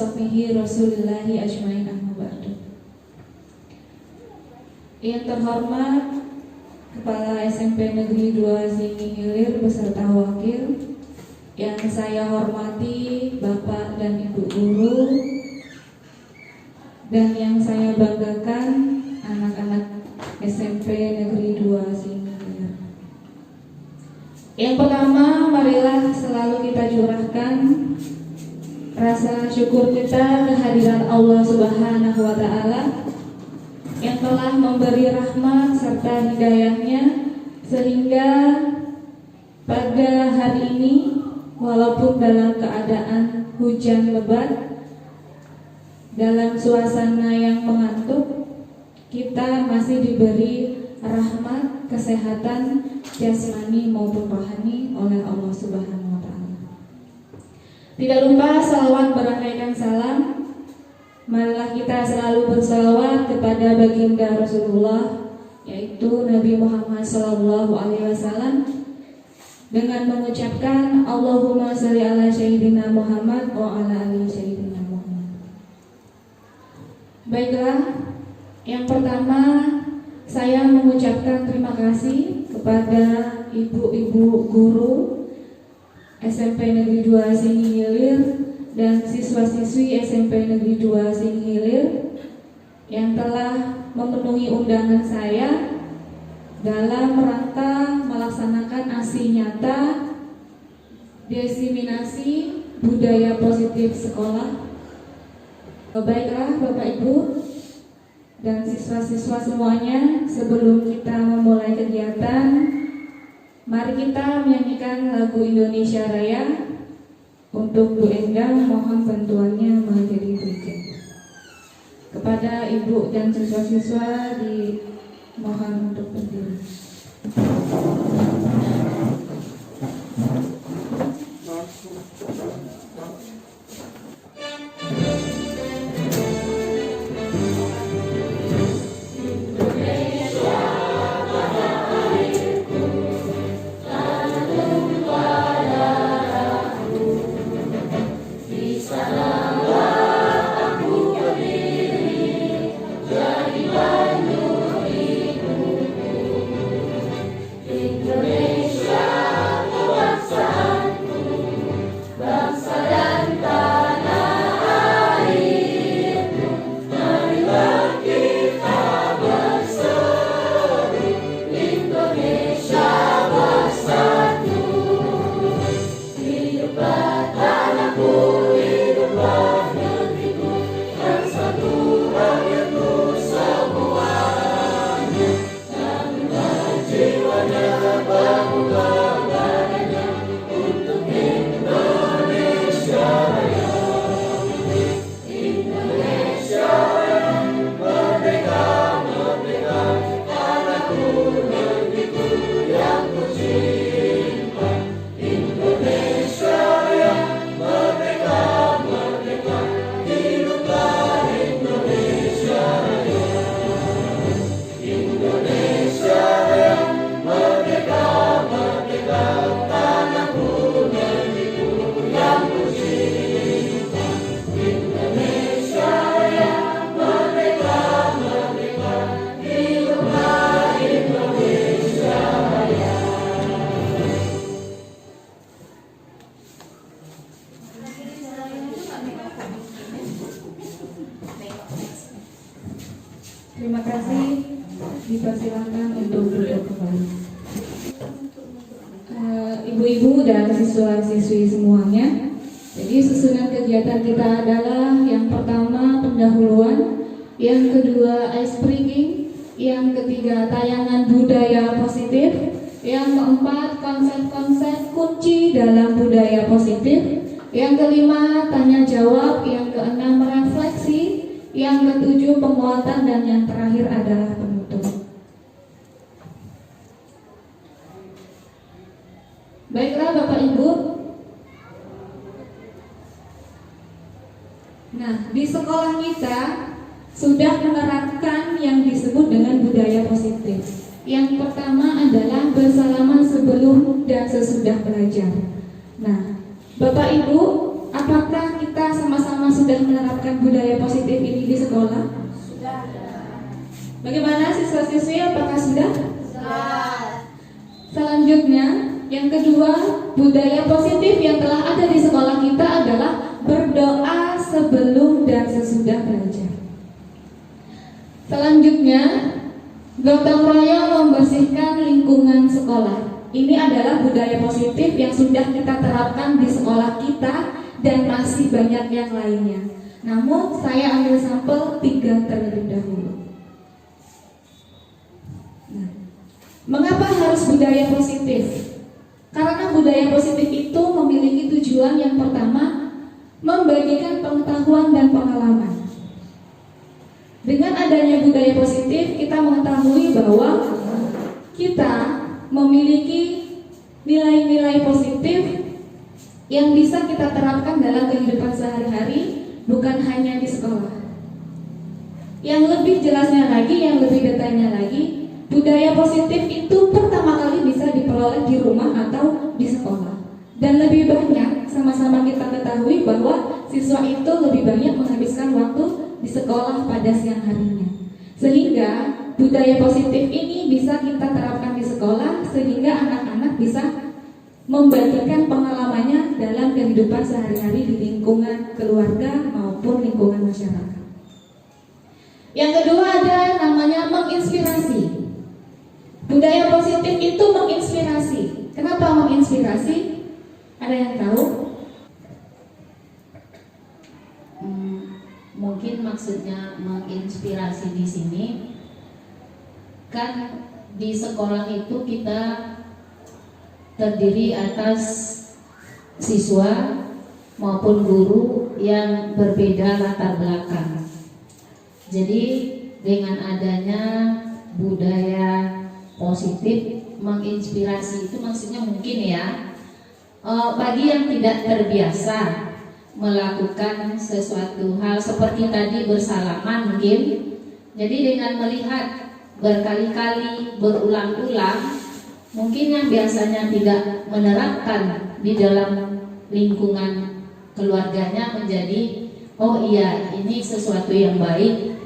sahbihi Rasulillahi ajmain amma ba'du. Yang terhormat Kepala SMP Negeri 2 Singi Hilir beserta wakil, yang saya hormati Bapak dan Ibu guru, dan yang saya banggakan anak-anak SMP Negeri 2 Singi Hilir. Yang pertama, marilah selalu kita curahkan rasa syukur kita kehadiran Allah Subhanahu wa Ta'ala yang telah memberi rahmat serta hidayahnya, sehingga pada hari ini walaupun dalam keadaan hujan lebat, dalam suasana yang mengantuk, kita masih diberi rahmat, kesehatan jasmani maupun rohani oleh Allah Subhanahu wa Ta'ala. Tidak lupa salawat berangkaikan salam. Marilah kita selalu bersalawat kepada baginda Rasulullah, yaitu Nabi Muhammad SAW, dengan mengucapkan Allahumma sholli ala sayyidina Muhammad wa ala ali sayyidina Muhammad. Baiklah, yang pertama saya mengucapkan terima kasih kepada ibu-ibu guru SMP Negeri 2 Singi Hilir dan siswa-siswi SMP Negeri 2 Singi Hilir yang telah memenuhi undangan saya dalam rangka melaksanakan aksi nyata diseminasi budaya positif sekolah. Baiklah Bapak Ibu dan siswa-siswa semuanya, sebelum kita memulai kegiatan, mari kita menyanyikan lagu Indonesia Raya. Untuk Bu Endang, mohon bantuannya menjadi berikut. Kepada ibu dan siswa-siswa dimohon untuk berdiri. Terima kasih, dipersilakan untuk duduk kembali. Ibu-ibu dan siswa-siswi semuanya, jadi susunan kegiatan kita adalah yang pertama pendahuluan, yang kedua ice breaking, yang ketiga tayangan budaya positif, yang keempat konsep-konsep kunci dalam budaya positif, yang kelima tanya jawab, yang keenam refleksi, yang ketujuh penguatan, dan yang terakhir adalah penutup. Baiklah Bapak Ibu. Nah, di sekolah kita sudah menerapkan yang disebut dengan budaya positif. Yang pertama adalah bersalaman sebelum dan sesudah belajar. Nah, Bapak Ibu, apakah kita kita sama-sama sudah menerapkan budaya positif ini di sekolah? Sudah. Bagaimana siswa-siswi, apakah sudah? Sudah. Selanjutnya, yang kedua, budaya positif yang telah ada di sekolah kita adalah berdoa sebelum dan sesudah belajar. Selanjutnya, gotong royong membersihkan lingkungan sekolah. Ini adalah budaya positif yang sudah kita terapkan di sekolah kita dan masih banyak yang lainnya. Namun saya ambil sampel 3 terlebih dahulu. Nah, mengapa harus budaya positif? Karena budaya positif itu memiliki tujuan yang pertama, membagikan pengetahuan dan pengalaman. Dengan adanya budaya positif, kita mengetahui bahwa kita memiliki nilai-nilai positif yang bisa kita terapkan dalam kehidupan sehari-hari, bukan hanya di sekolah. Yang lebih jelasnya lagi, yang lebih detailnya lagi, budaya positif itu pertama kali bisa diperoleh di rumah atau di sekolah. Dan lebih banyak, sama-sama kita ketahui bahwa siswa itu lebih banyak menghabiskan waktu di sekolah pada siang harinya. Sehingga budaya positif ini bisa kita terapkan di sekolah, sehingga anak-anak bisa membagikan pengalamannya dalam kehidupan sehari-hari di lingkungan keluarga maupun lingkungan masyarakat. Yang kedua ada namanya menginspirasi. Budaya positif itu menginspirasi. Kenapa menginspirasi? Ada yang tahu? Mungkin maksudnya menginspirasi di sini kan di sekolah itu kita terdiri atas siswa maupun guru yang berbeda latar belakang. Jadi dengan adanya budaya positif menginspirasi itu maksudnya mungkin ya bagi yang tidak terbiasa melakukan sesuatu hal seperti tadi bersalaman mungkin. Jadi dengan melihat berkali-kali berulang-ulang, mungkin yang biasanya tidak menerapkan di dalam lingkungan keluarganya menjadi oh iya ini sesuatu yang baik.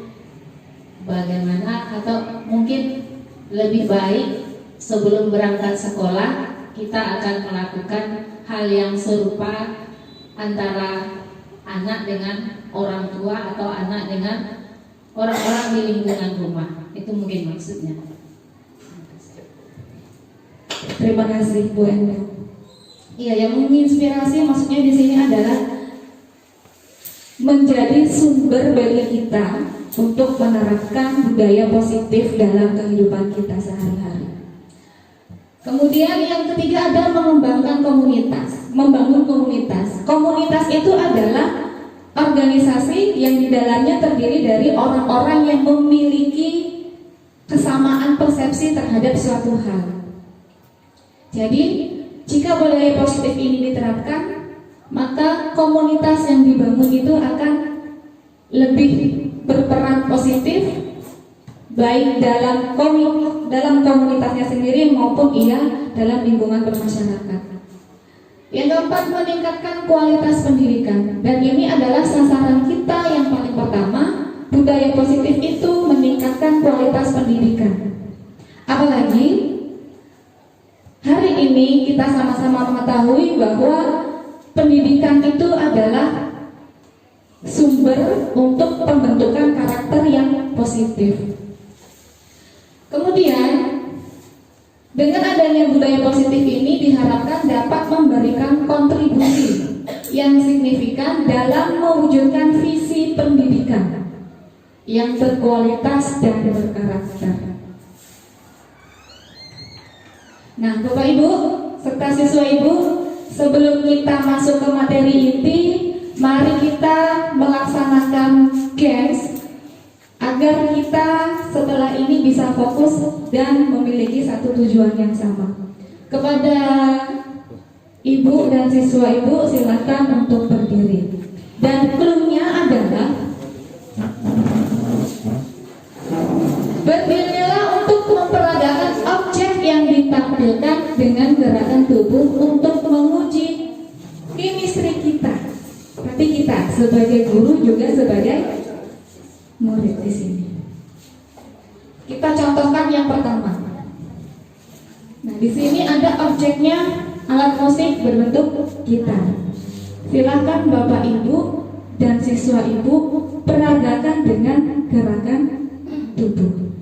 Bagaimana atau mungkin lebih baik sebelum berangkat sekolah kita akan melakukan hal yang serupa antara anak dengan orang tua atau anak dengan orang-orang di lingkungan rumah. Itu mungkin maksudnya. Terima kasih Bu Endang. Iya, yang menginspirasi maksudnya di sini adalah menjadi sumber bagi kita untuk menerapkan budaya positif dalam kehidupan kita sehari-hari. Kemudian yang ketiga adalah mengembangkan komunitas, membangun komunitas. Komunitas itu adalah organisasi yang di dalamnya terdiri dari orang-orang yang memiliki kesamaan persepsi terhadap suatu hal. Jadi, jika budaya positif ini diterapkan, maka komunitas yang dibangun itu akan lebih berperan positif, baik dalam komunitasnya sendiri maupun dalam lingkungan bermasyarakat. Yang keempat, meningkatkan kualitas pendidikan. Dan ini adalah sasaran kita yang paling pertama. Budaya positif itu meningkatkan kualitas pendidikan. Apalagi hari ini kita sama-sama mengetahui bahwa pendidikan itu adalah sumber untuk pembentukan karakter yang positif. Kemudian, dengan adanya budaya positif ini diharapkan dapat memberikan kontribusi yang signifikan dalam mewujudkan visi pendidikan yang berkualitas dan berkarakter. Nah, Bapak Ibu serta siswa Ibu, sebelum kita masuk ke materi inti, mari kita melaksanakan games agar kita setelah ini bisa fokus dan memiliki satu tujuan yang sama. Kepada Ibu dan siswa Ibu, silakan untuk berdiri. Dan clue-nya adalah berdirilah untuk memperagakan objek yang ditampilkan dengan gerakan tubuh untuk menguji chemistry kita. Berarti kita guru juga sebagai murid di sini. Kita contohkan yang pertama. Nah, di sini ada objeknya, alat musik berbentuk gitar. Silakan Bapak Ibu dan siswa Ibu peragakan dengan gerakan tubuh.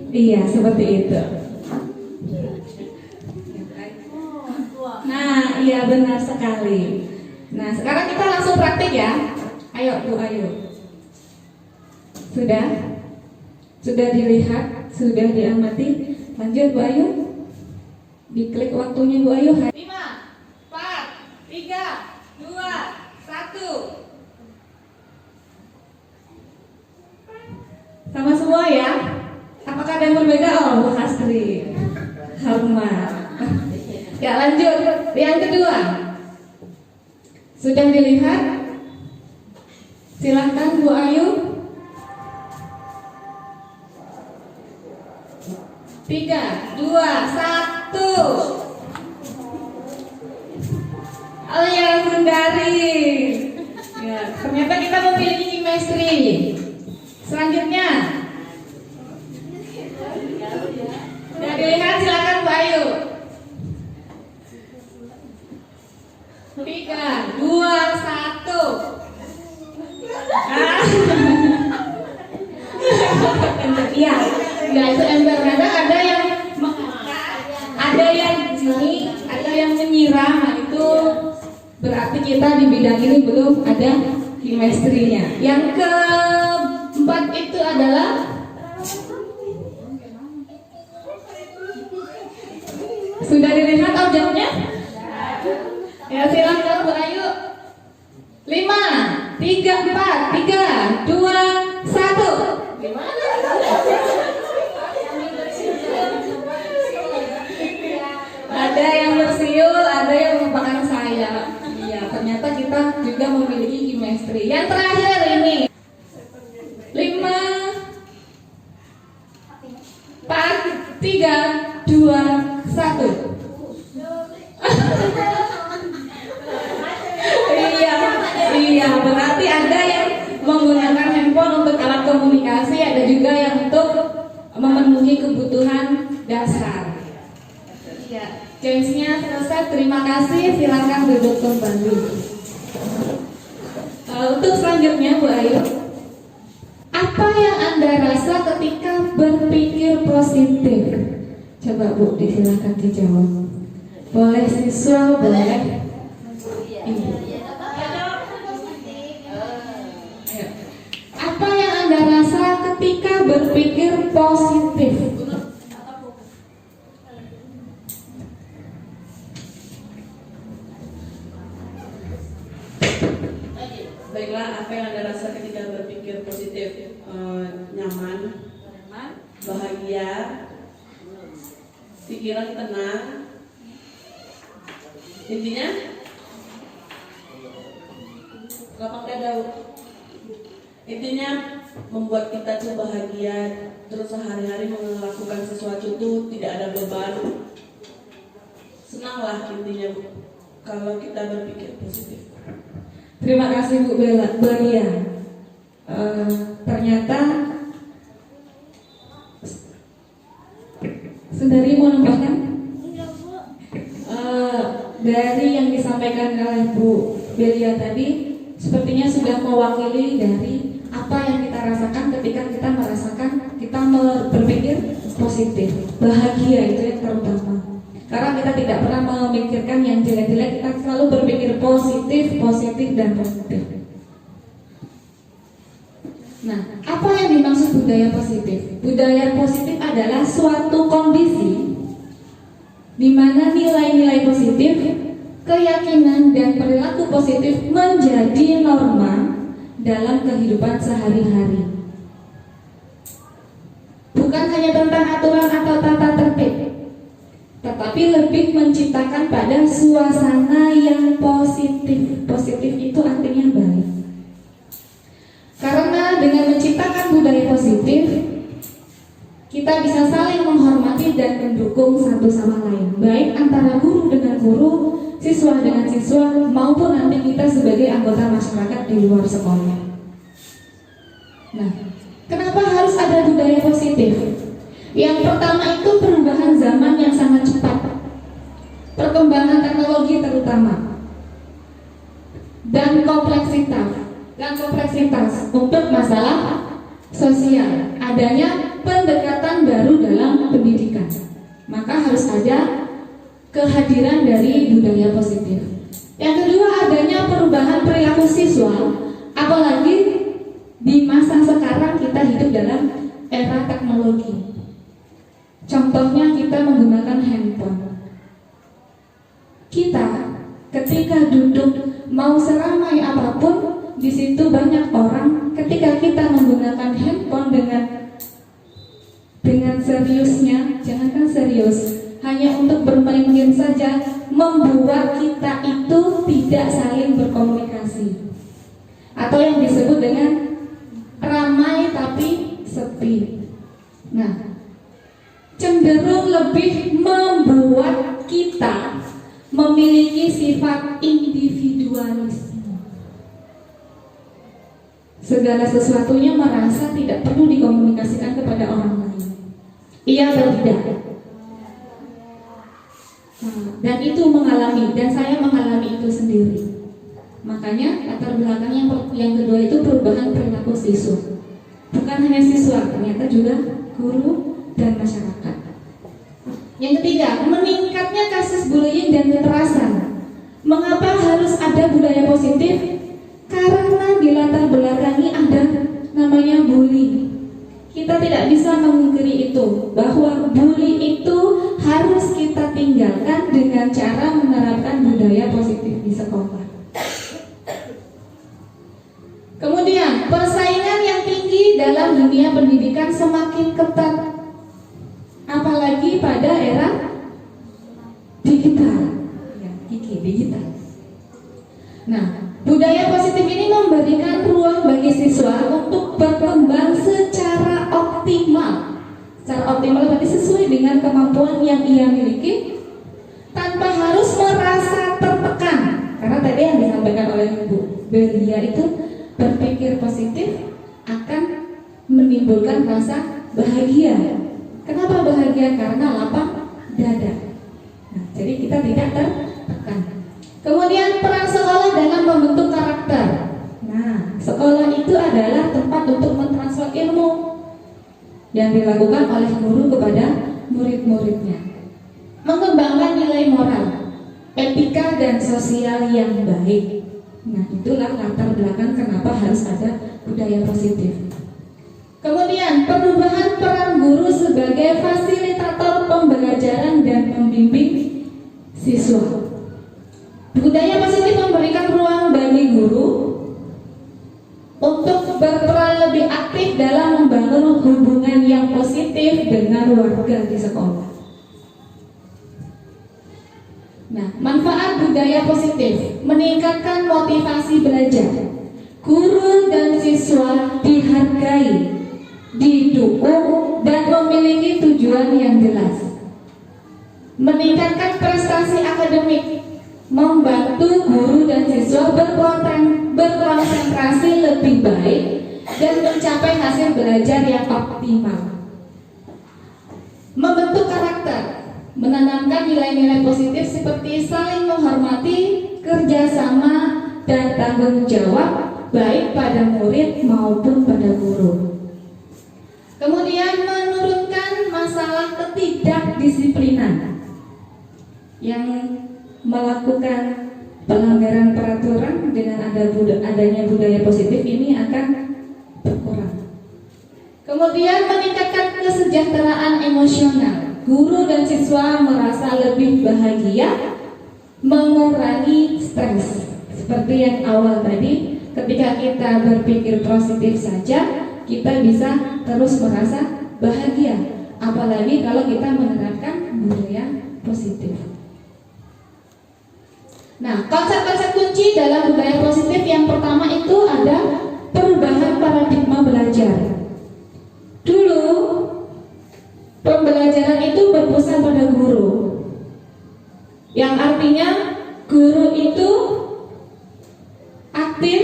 Iya, seperti itu. Nah, iya benar sekali. Nah, sekarang kita langsung praktik ya. Ayo Bu Ayu. Sudah? Sudah dilihat? Sudah diamati? Lanjut Bu Ayu. Diklik waktunya Bu Ayu. 5, 4, 3, 2, 1. Sama semua ya. Apakah ada yang berbeda? Oh, Bu Astri, hormat. Ya, lanjut. Yang kedua. Sudah dilihat? Silahkan Bu Ayu. 3, 2, 1. Oh ya, Sundari. Ya, ternyata kita memiliki chemistry. Selanjutnya. Sudah dilihat, silakan Bu Ayu. 3, 2, 1. Iya, enggak itu ember. Kadang ada yang mengangkat, ada yang gini, ada yang menyiram. Nah, itu berarti kita di bidang ini belum ada chemistry-nya. Yang keempat itu adalah sudah dilihat objeknya? Ya, silakan Bu Ayu. 5, 3, 4, 3, 2, 1. Gimana? Ada yang bersiul, ada yang merupakan saya. Iya, ternyata kita juga memiliki chemistry. Yang terakhir ini. 5, 4, 3, 2, 1. Iya, berarti ada yang menggunakan handphone untuk alat komunikasi, ada juga yang untuk memenuhi kebutuhan dasar. Ya, gamesnya selesai. Terima kasih. Silakan duduk kembali. Untuk selanjutnya Bu Ayu, apa yang Anda rasa ketika berpikir positif? Coba Bu, silakan dijawab. Boleh siswa, boleh ibu. Apa yang Anda rasa ketika berpikir positif? Baiklah, apa yang Anda rasa ketika berpikir positif? Nyaman, bahagia, pikiran tenang. Intinya lapang dada. Intinya membuat kita tuh bahagia, terus sehari-hari melakukan sesuatu tuh tidak ada beban. Senanglah intinya kalau kita berpikir positif. Terima kasih Bu Belia. Ternyata Sundari mau nambahkan? Dari yang disampaikan oleh Bu Belia tadi, sepertinya sudah mewakili dari apa yang kita rasakan ketika kita merasakan kita berpikir positif, bahagia itu yang terutama. Karena kita tidak pernah memikirkan yang jelek-jelek, kita selalu berpikir positif, positif dan positif. Nah, apa yang dimaksud budaya positif? Budaya positif adalah suatu kondisi di mana nilai-nilai positif, keyakinan dan perilaku positif menjadi norma dalam kehidupan sehari-hari. Bukan hanya tentang aturan atau tata tertib, tetapi lebih menciptakan pada suasana yang positif. Positif itu artinya baik. Karena dengan menciptakan budaya positif, kita bisa saling menghormati dan mendukung satu sama lain, baik antara guru dengan guru, siswa dengan siswa maupun nanti kita sebagai anggota masyarakat di luar sekolah. Nah, kenapa harus ada budaya positif? Yang pertama itu perubahan zaman yang sangat cepat, perkembangan teknologi terutama, dan kompleksitas untuk masalah sosial, adanya pendekatan baru dalam pendidikan. Maka harus ada kehadiran dari budaya positif. Yang kedua, adanya perubahan perilaku siswa, apalagi di masa sekarang kita hidup dalam era teknologi. Contohnya kita menggunakan handphone. Kita ketika duduk mau seramai apapun, di situ banyak orang. Ketika kita menggunakan handphone dengan seriusnya, jangankan serius, hanya untuk bermain game saja, membuat kita itu tidak saling berkomunikasi, atau yang disebut dengan ramai tapi sepi. Nah, cenderung lebih membuat kita memiliki sifat individualisme. Segala sesuatunya merasa tidak perlu dikomunikasikan kepada orang lain. Iya atau tidak? Dan itu dan saya mengalami itu sendiri. Makanya latar belakang yang kedua itu perubahan perilaku siswa. Bukan hanya siswa, ternyata juga guru dan masyarakat. Yang ketiga, meningkatnya kasus bullying dan kekerasan. Mengapa harus ada budaya positif? Karena di latar belakangi ada namanya bully. Kita tidak bisa mengingkari itu, bahwa bully itu harus kita tinggalkan dengan cara menerapkan budaya positif di sekolah. Kemudian, persaingan yang tinggi dalam dunia pendidikan semakin ketat, apalagi pada era digital. Digital. Nah, budaya positif ini memberikan ruang bagi siswa untuk berkembang secara optimal. Secara optimal berarti sesuai dengan kemampuan yang ia miliki, tanpa harus merasa tertekan. Karena tadi yang disampaikan oleh Bu Belia itu, berpikir positif akan menimbulkan rasa bahagia. Kenapa bahagia? Karena lapang dada. Nah, jadi kita tidak tertekan. Kemudian peran sekolah dalam membentuk karakter. Nah, sekolah itu adalah tempat untuk mentransfer ilmu yang dilakukan oleh guru kepada murid-muridnya. Mengembangkan nilai moral, etika dan sosial yang baik. Nah, itulah latar belakang kenapa harus ada budaya positif. Kemudian perubahan peran guru sebagai fasilitator pembelajaran dan membimbing siswa. Budaya positif memberikan ruang bagi guru untuk berperan lebih aktif dalam membangun hubungan yang positif dengan warga di sekolah. Nah, manfaat budaya positif meningkatkan motivasi belajar. Guru dan siswa dihargai, didukung, dan memiliki tujuan yang jelas. Meningkatkan prestasi akademik, membantu guru dan siswa berkonsentrasi lebih baik dan mencapai hasil belajar yang optimal. Membentuk karakter, menanamkan nilai-nilai positif seperti saling menghormati, kerjasama, dan tanggung jawab baik pada murid maupun pada guru. Kemudian menurunkan masalah ketidakdisiplinan yang melakukan pelanggaran peraturan. Dengan adanya budaya positif ini akan berkurang. Kemudian meningkatkan kesejahteraan emosional. Guru dan siswa merasa lebih bahagia, mengurangi stres. Seperti yang awal tadi, ketika kita berpikir positif saja, kita bisa terus merasa bahagia. Apalagi kalau kita menerapkan budaya positif. Nah, konsep-konsep kunci dalam budaya positif yang pertama itu ada perubahan paradigma belajar. Dulu pembelajaran itu berpusat pada guru, yang artinya guru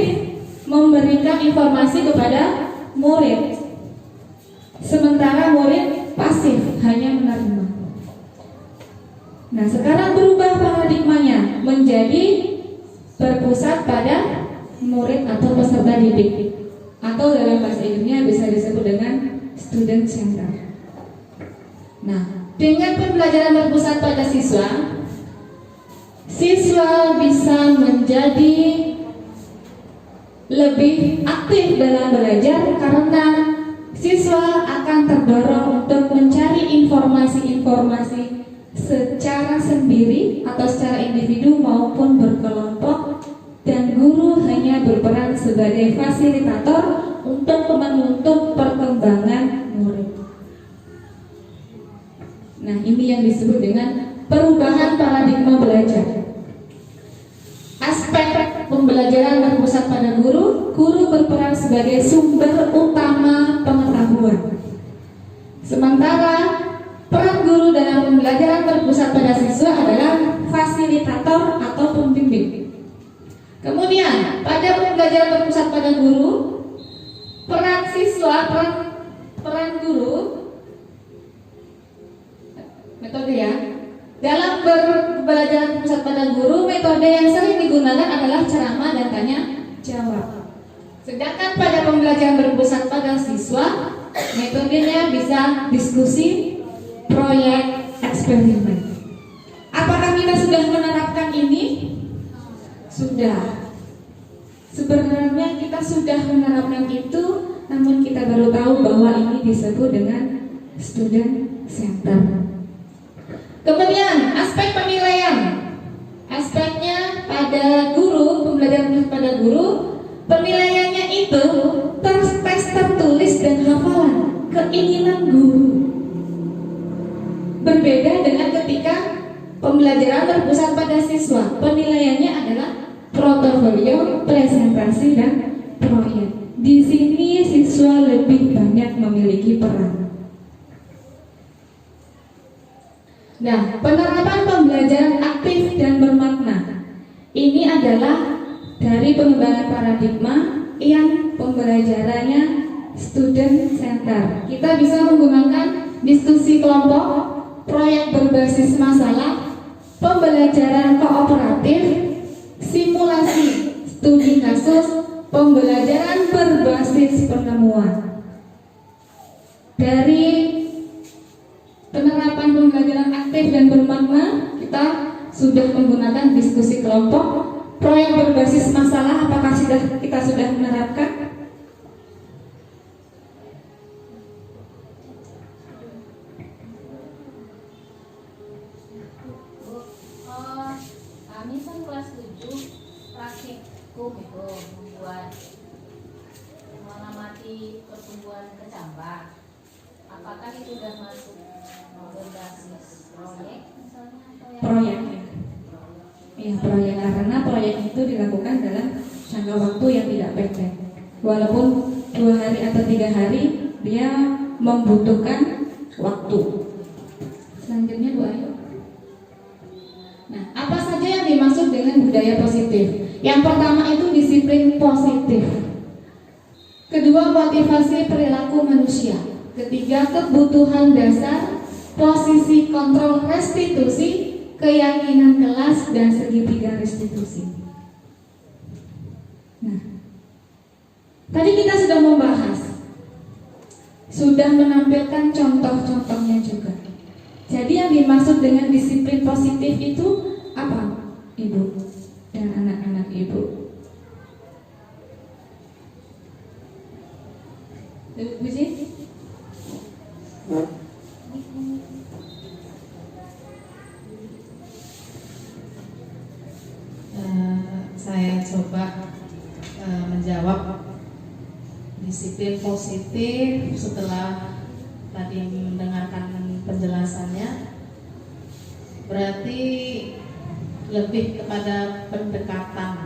aktif memberikan informasi kepada murid, sementara murid pasif hanya menerima. Nah, sekarang berubah paradigmanya menjadi berpusat pada murid atau peserta didik, atau dalam bahasa Inggrisnya bisa disebut dengan student center. Nah, dengan pembelajaran berpusat pada siswa, siswa bisa menjadi lebih aktif dalam belajar karena siswa akan terdorong untuk mencari informasi-informasi secara sendiri atau secara individu maupun berkelompok, dan guru hanya berperan sebagai fasilitator untuk menuntut perkembangan murid. Nah, ini yang disebut dengan perubahan paradigma belajar. Aspek pembelajaran berpusat pada guru, guru berperan sebagai sumber utama pengetahuan. Sementara peran guru dalam pembelajaran berpusat pada siswa adalah fasilitator atau pembimbing. Kemudian pada pembelajaran berpusat pada guru, peran siswa, peran guru, metode ya. Dalam pembelajaran berpusat pada guru, metode yang sering digunakan adalah ceramah dan tanya jawab. Sedangkan pada pembelajaran berpusat pada siswa, metodenya bisa diskusi, proyek, eksperimen. Apakah kita sudah menerapkan ini? Sudah. Sebenarnya kita sudah menerapkan itu, namun kita baru tahu bahwa ini disebut dengan student center. Kemudian aspek penilaian. Aspeknya pada guru, pembelajaran pada guru, penilaiannya itu tes tertulis dan hafalan, keinginan guru. Berbeda dengan ketika pembelajaran berpusat pada siswa, penilaiannya adalah portofolio, presentasi, dan proyek. Di sini siswa lebih banyak memiliki peran. Nah, penerapan pembelajaran aktif dan bermakna ini adalah dari pengembangan paradigma yang pembelajarannya student center. Kita bisa menggunakan diskusi kelompok, proyek berbasis masalah, pembelajaran kooperatif, simulasi studi kasus, pembelajaran berbasis penemuan. Dari penerapan pembelajaran aktif dan bermakna, kita sudah menggunakan diskusi kelompok, proyek berbasis masalah. Apakah kita sudah menerapkan? Kami kan kelas 7 praktikum itu membuat mengamati pertumbuhan kecambah. Apakah itu sudah masuk berbasis proyek misalnya atau yang Proyek. Ya, proyek, karena proyek itu dilakukan dalam jangka waktu yang tidak pendek. Walaupun 2 hari atau 3 hari, dia membutuhkan waktu. Selanjutnya Bu Ayu. Nah, apa saja yang dimaksud dengan budaya positif? Yang pertama itu disiplin positif. Kedua, motivasi perilaku manusia. Ketiga, kebutuhan dasar, posisi kontrol restitusi, keyakinan kelas, dan segitiga restitusi. Nah, tadi kita sudah membahas, sudah menampilkan contoh-contohnya juga. Jadi yang dimaksud dengan disiplin positif itu apa, Ibu dan anak-anak Ibu? Bu Jin? Saya coba menjawab disiplin positif setelah tadi mendengarkan penjelasannya. Berarti lebih kepada pendekatan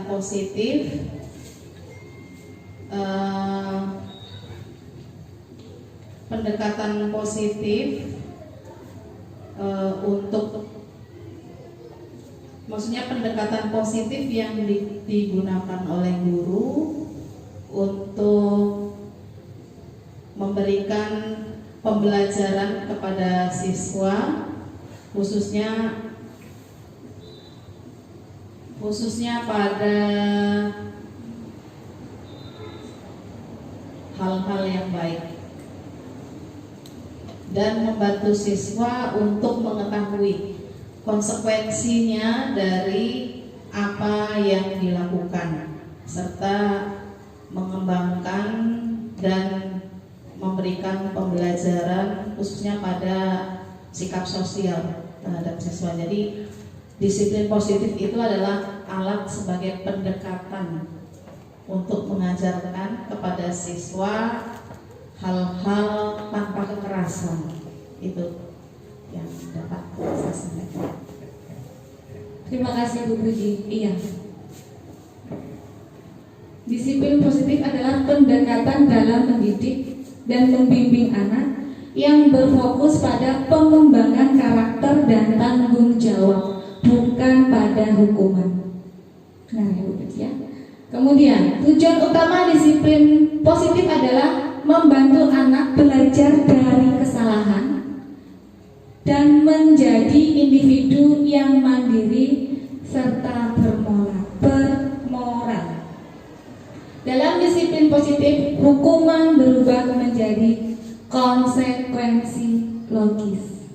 positif, untuk maksudnya pendekatan positif yang digunakan oleh guru untuk memberikan pembelajaran kepada siswa, khususnya pada hal-hal yang baik, dan membantu siswa untuk mengetahui konsekuensinya dari apa yang dilakukan, serta mengembangkan dan memberikan pembelajaran khususnya pada sikap sosial terhadap siswa. Jadi disiplin positif itu adalah alat sebagai pendekatan untuk mengajarkan kepada siswa hal-hal tanpa kekerasan. Itu yang dapat saya sampaikan. Terima kasih Bu Puji. Iya. Disiplin positif adalah pendekatan dalam mendidik dan membimbing anak yang berfokus pada pengembangan karakter dan tanggung jawab, bukan pada hukuman. Nah, Bu Puji ya. Kemudian, tujuan utama disiplin positif adalah membantu anak belajar dari kesalahan dan menjadi individu yang mandiri serta bermoral. Dalam disiplin positif, hukuman berubah menjadi konsekuensi logis.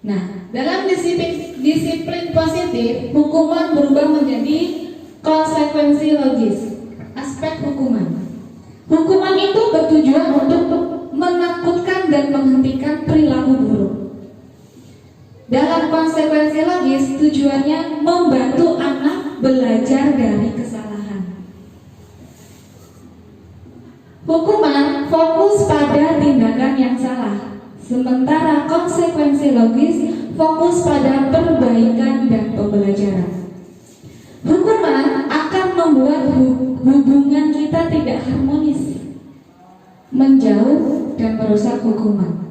Nah, dalam disiplin positif, hukuman berubah menjadi konsekuensi logis. Aspek hukuman. Hukuman itu bertujuan untuk menakutkan dan menghentikan perilaku buruk. Dalam konsekuensi logis, tujuannya membantu anak belajar dari kesalahan. Hukuman fokus pada tindakan yang salah, sementara konsekuensi logis fokus pada perbaikan dan pembelajaran. Hukuman akan membuat hubungan kita tidak harmonis, menjauh dan merusak hukuman.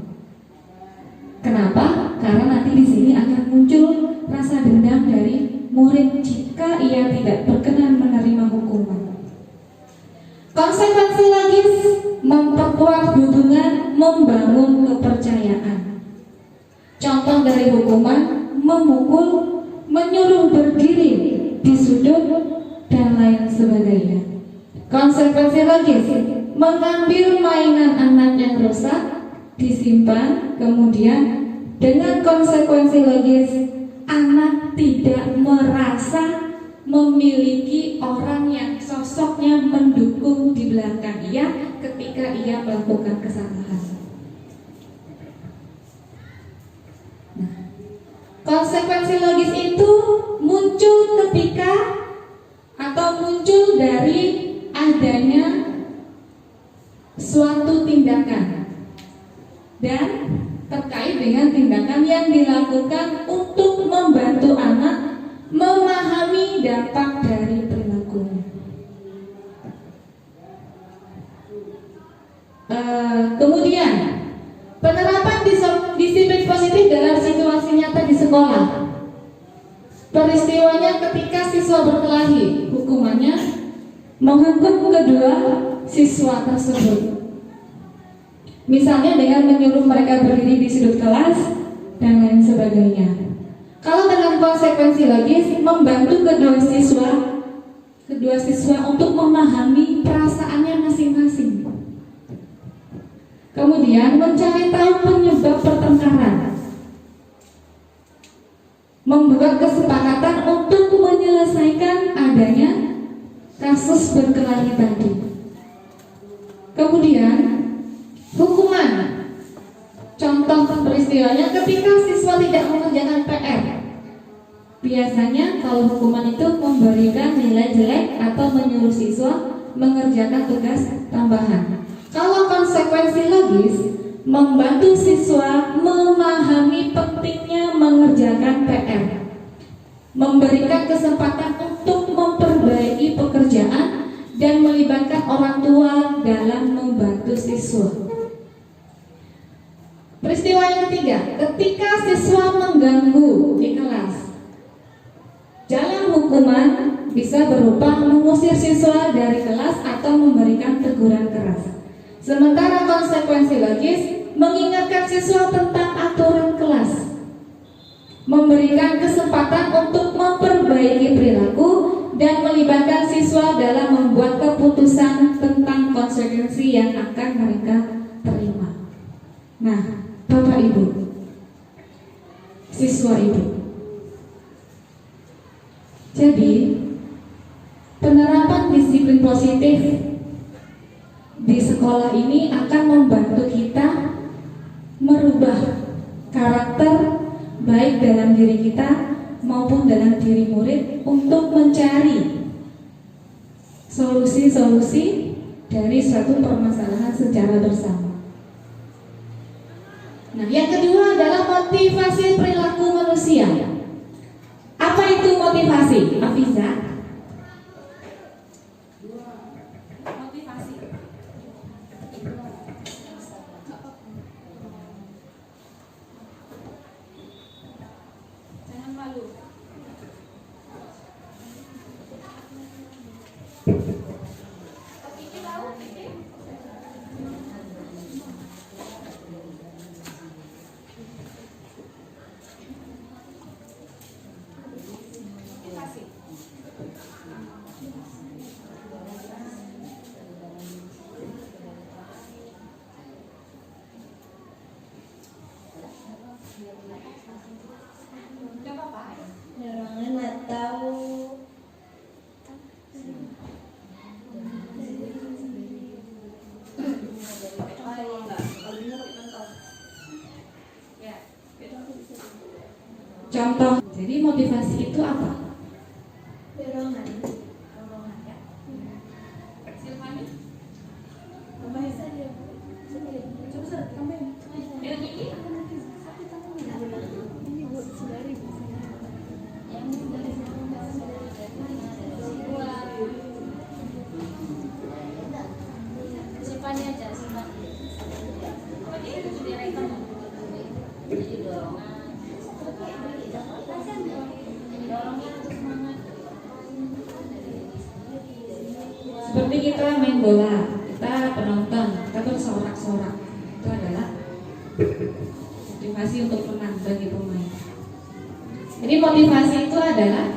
Kenapa? Karena nanti di sini akan muncul rasa dendam dari murid jika ia tidak berkenan menerima hukuman. Konsekuensi logis memperkuat hubungan, membangun kepercayaan. Contoh dari hukuman: memukul, menyuruh berdiri di sudut, dan lain sebagainya. Konsekuensi logis mengambil mainan anak yang rusak, disimpan, kemudian dengan konsekuensi logis anak tidak merasa memiliki orang yang sosoknya mendukung di belakang ia ketika ia melakukan kesalahan. Nah, konsekuensi logis itu muncul ketika atau muncul dari adanya suatu tindakan dan terkait dengan tindakan yang dilakukan untuk membantu anak memahami dampak dari perilakunya. Kemudian penerapan disiplin positif dalam situasi nyata di sekolah. Peristiwanya ketika siswa berkelahi, hukumannya menghukum kedua siswa tersebut. Misalnya dengan menyuruh mereka berdiri di sudut kelas dan lain sebagainya. Kalau dengan konsekuensi logis, membantu kedua siswa untuk memahami perasaannya masing-masing. Kemudian mencari tahu penyebab pertengkaran, membuat kesepakatan untuk menyelesaikan adanya kasus berkelahi tadi. Kemudian hukuman, contoh peristiwanya ketika siswa tidak mengerjakan PR. Biasanya kalau hukuman itu memberikan nilai jelek atau menyuruh siswa mengerjakan tugas tambahan. Kalau konsekuensi logis, membantu siswa memahami pentingnya mengerjakan PR, memberikan kesempatan untuk memperbaiki pekerjaan dan melibatkan orang tua dalam membantu siswa. Peristiwa yang ketiga, ketika siswa mengganggu di kelas. Jalan hukuman bisa berupa mengusir siswa dari kelas atau memberikan teguran keras. Sementara konsekuensi logis mengingatkan siswa tentang aturan kelas, memberikan kesempatan untuk memperbaiki perilaku, dan melibatkan siswa dalam membuat keputusan tentang konsekuensi yang akan mereka terima. Nah, Bapak Ibu, siswa Ibu, jadi penerapan disiplin positif di sekolah ini akan membantu kita merubah karakter baik dalam diri kita maupun dalam diri murid untuk mencari solusi-solusi dari suatu permasalahan secara bersama. Nah, yang kedua adalah motivasi perilaku manusia. Apa itu motivasi, Afiza? Motivasi. Jangan malu. Dorongan atau Contoh, jadi motivasi itu apa? dorongan. Ya. Silvani? Simpan aja, simpan. Direkam. Jadi dorongan. Dorongnya untuk semangat. Seperti kita main bola, kita penonton, kita bersorak-sorak. Itu adalah motivasi untuk menang bagi pemain. Jadi motivasi itu adalah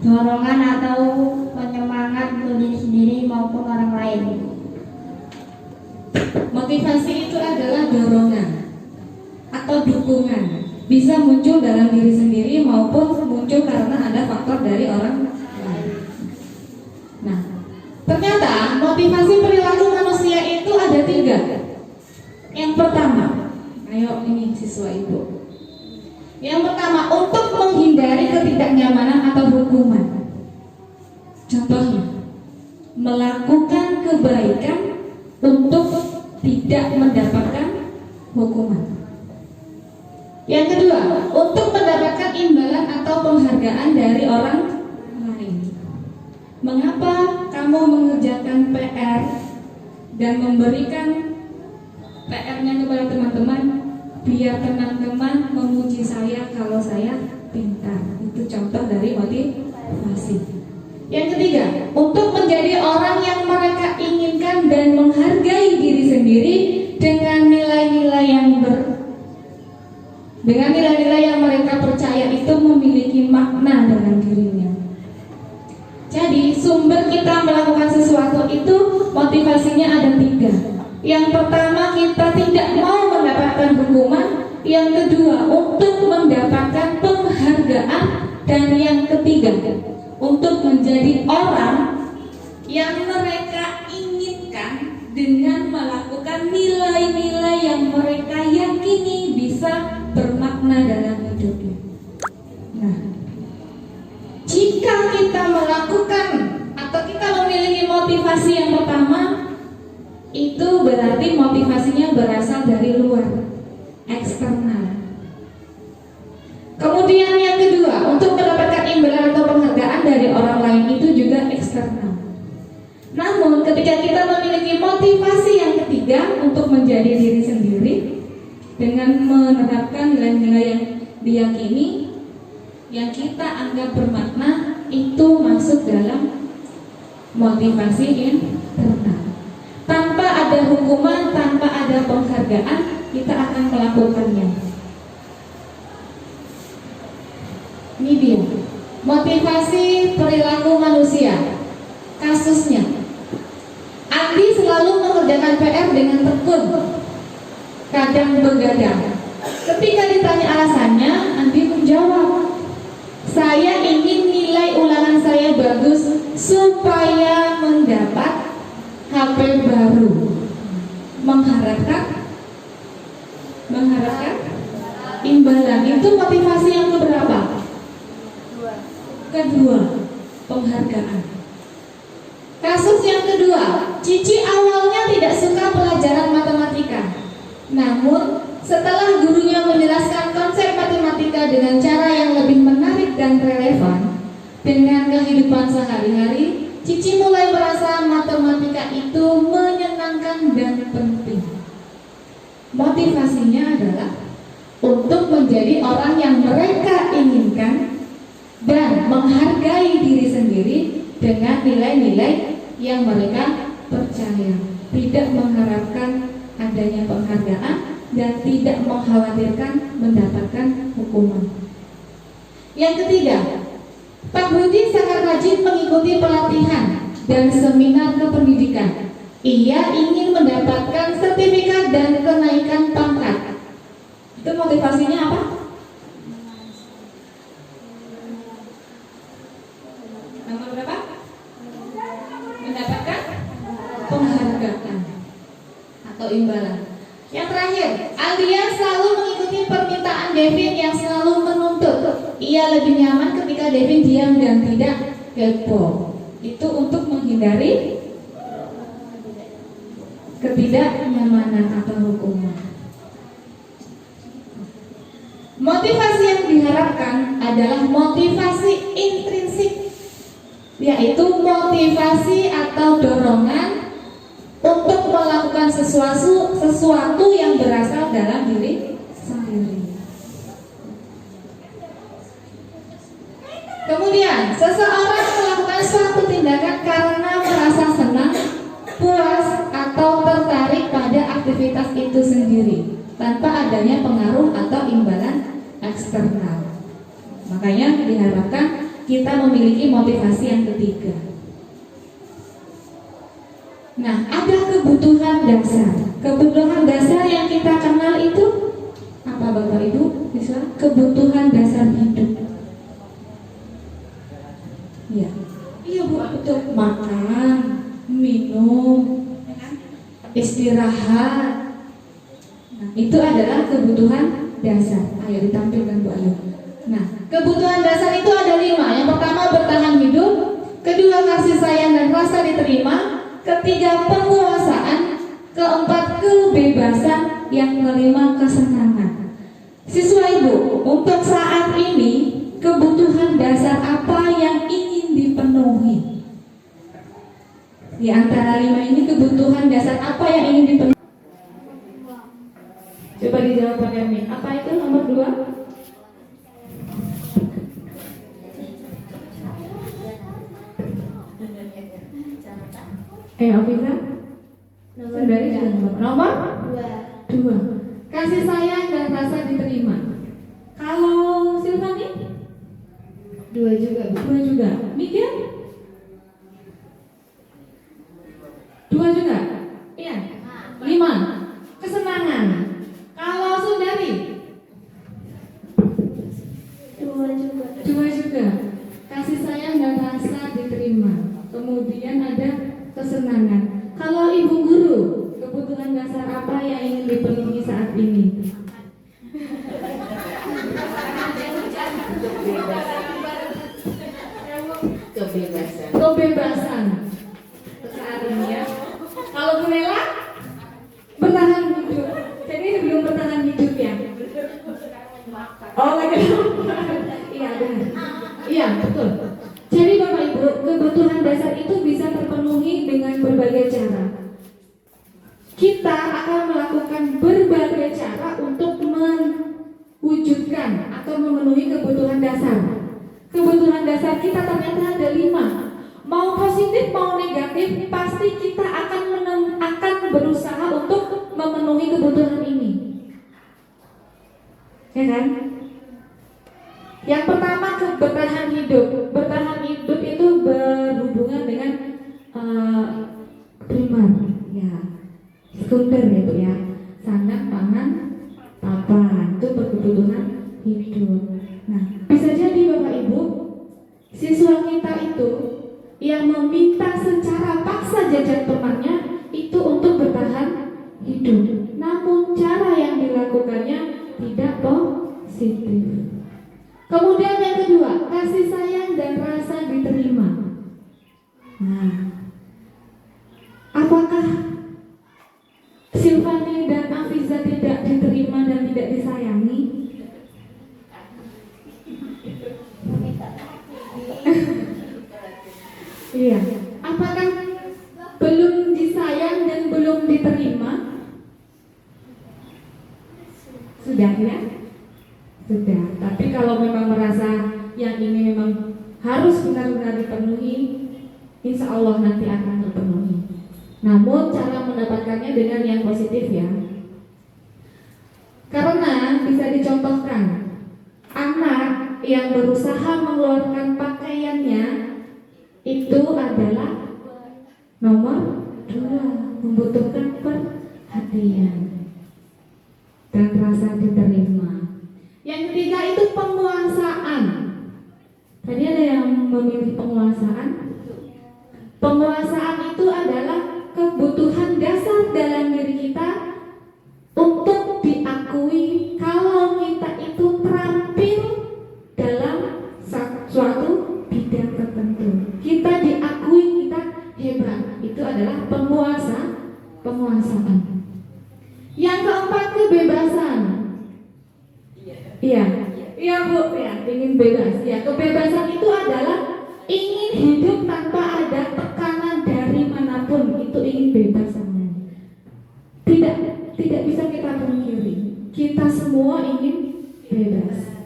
Dorongan atau penyemangat untuk diri sendiri maupun orang lain. motivasi itu adalah dorongan atau dukungan. Bisa muncul dalam diri sendiri maupun muncul karena ada faktor dari orang lain. Nah, ternyata motivasi perilaku manusia itu ada 3. Yang pertama, ayo ini siswa Ibu. Yang pertama, untuk menghindari ketidaknyamanan atau hukuman. Contohnya, melakukan kebaikan untuk tidak mendapatkan hukuman. Yang kedua, untuk mendapatkan imbalan atau penghargaan dari orang lain. Mengapa kamu mengerjakan PR dan memberikan PR-nya kepada teman-teman? Biar teman-teman memuji saya kalau saya pintar. Itu contoh dari motivasi. Yang ketiga, untuk menjadi orang yang mereka inginkan dan menghargai diri sendiri dengan nilai-nilai yang mereka percaya itu memiliki makna dalam dirinya. Jadi sumber kita melakukan sesuatu itu motivasinya ada 3. Yang pertama, kita tidak mau mendapatkan hukuman. Yang kedua, untuk mendapatkan penghargaan. Dan yang ketiga, untuk menjadi orang yang mereka inginkan dengan melakukan nilai-nilai yang mereka yakini bisa bermakna dalam hidupnya. Nah, jika kita melakukan atau kita memiliki motivasi yang pertama, itu berarti motivasinya berasal dari luar, eksternal. Kemudian yang kedua, untuk mendapatkan imbalan atau penghargaan dari orang lain itu juga eksternal. Namun ketika kita memiliki motivasi yang ketiga untuk menjadi diri sendiri dengan menerapkan nilai-nilai yang diyakini, yang kita anggap bermakna, itu masuk dalam motivasi internal. Tanpa ada hukuman, tanpa ada penghargaan, kita akan melakukannya. Ini dia motivasi perilaku manusia. Kasusnya, Andi selalu mengerjakan PR dengan tekun, kadang begadang. Ketika ditanya alasannya, Andi menjawab, saya ingin nilai ulangan saya bagus supaya mendapat HP baru. Mengharapkan imbalan. Itu motivasi yang keberapa? Kedua, penghargaan. Kasus yang kedua, Cici awalnya tidak suka pelajaran matematika. Namun setelah gurunya menjelaskan konsep matematika dengan cara yang lebih menarik dan relevan dengan kehidupan sehari-hari, Cici mulai merasa matematika itu menyenangkan dan penting. Motivasinya adalah untuk menjadi orang yang mereka inginkan dan menghargai diri sendiri dengan nilai-nilai yang mereka percaya, tidak mengharapkan adanya penghargaan dan tidak mengkhawatirkan mendapatkan hukuman. Yang ketiga, Pak Budi sangat rajin mengikuti pelatihan dan seminar kependidikan. Ia ingin mendapatkan sertifikat dan kenaikan pangkat. Itu motivasinya apa? Nomor berapa? Mendapatkan penghargaan atau imbalan. Yang terakhir, Alia selalu mengikuti permintaan Devin yang selalu menuntut. Ia lebih nyaman ketika Devin diam dan tidak kepo. Itu untuk menghindari ketidaknyamanan atau hukuman. Motivasi yang diharapkan adalah motivasi intrinsik, yaitu motivasi atau dorongan untuk melakukan sesuatu yang berasal dalam diri sendiri. Kemudian, seseorang melakukan suatu tindakan karena merasa senang, puas, atau tertarik pada aktivitas itu sendiri tanpa adanya pengaruh atau imbalan eksternal. Makanya diharapkan kita memiliki motivasi yang ketiga. Nah, ada kebutuhan dasar. Kebutuhan dasar yang kita kenal itu apa, Bapak Ibu? Bisa? Kebutuhan dasar hidup. Ya, iya Bu, untuk makan, minum, istirahat. Nah, itu adalah kebutuhan dasar. Ayo ditampilkan Bu Ayu. Nah, kebutuhan dasar itu ada 5. Yang pertama bertahan hidup, kedua kasih sayang dan rasa diterima, ketiga penguasaan, keempat kebebasan, yang kelima kesenangan. Siswa Ibu, untuk saat ini kebutuhan dasar apa yang ingin dipenuhi? Di antara 5 ini kebutuhan dasar apa yang ingin dipenuhi? Coba dijawab pakai mic. Apa itu nomor 2? Ofisa? Saudari sudah nomor 2. Kasih sayang dan rasa diterima. Kalau Silvani? 2 juga. 2 juga. Miguel? 2 juga. Iya. 5. Kesenangan. Kalau Saudari? 2 juga. Kasih sayang dan rasa diterima. Kemudian ada kesenangan. Kalau Ibu Guru, kebutuhan dasar apa yang ingin dipenuhi saat ini? Kebebasan saat ini ya. Kalau Bu Nela, bertahan hidup. Jadi belum bertahan hidup ya. Oh lagi. Iya benar. Iya. betul. Jadi Bapak Ibu, kebutuhan dasar itu bisa terpenuhi dengan berbagai cara. Kita akan melakukan berbagai cara untuk mewujudkan atau memenuhi kebutuhan dasar. Kebutuhan dasar kita ternyata ada 5. Mau positif mau negatif, pasti kita akan berusaha untuk memenuhi kebutuhan ini. Ya kan? Yang pertama, bertahan hidup. Bertahan hidup itu berhubungan dengan primer, ya, sekunder itu ya, sandang, pangan, papan, itu berkebutuhan hidup. Nah, bisa jadi Bapak Ibu, siswa kita itu yang meminta secara paksa jajan temannya itu untuk bertahan hidup. Namun cara yang dilakukannya tidak positif. Kemudian yang kedua, kasih sayang dan rasa diterima. Nah, apakah Silvani dan Afiza tidak diterima dan tidak disayangi? Iya. Apakah belum disayang dan belum diterima? Sudah ya? Sudah. Tapi kalau memang merasa yang ini memang harus benar-benar dipenuhi, insya Allah nanti akan terpenuhi. Namun cara mendapatkannya dengan yang positif ya. Karena bisa dicontohkan, anak yang berusaha mengeluarkan pakaiannya itu adalah nomor 2, membutuhkan perhatian dan rasa diterima. Yang ketiga itu penguasaan. Tadi ada yang memilih penguasaan. Penguasaan itu adalah kebutuhan dasar dalam diri kita untuk diakui kalau kita itu terampil dalam suatu bidang tertentu. Kita diakui kita hebat. Itu adalah penguasaan. Yang keempat, kebebasan. Iya Bu, ya, ingin bebas. Ya, kebebasan itu adalah ingin hidup tanpa ada tekanan dari manapun. Itu ingin bebas namanya. Tidak bisa kita pungkiri. Kita semua ingin bebas.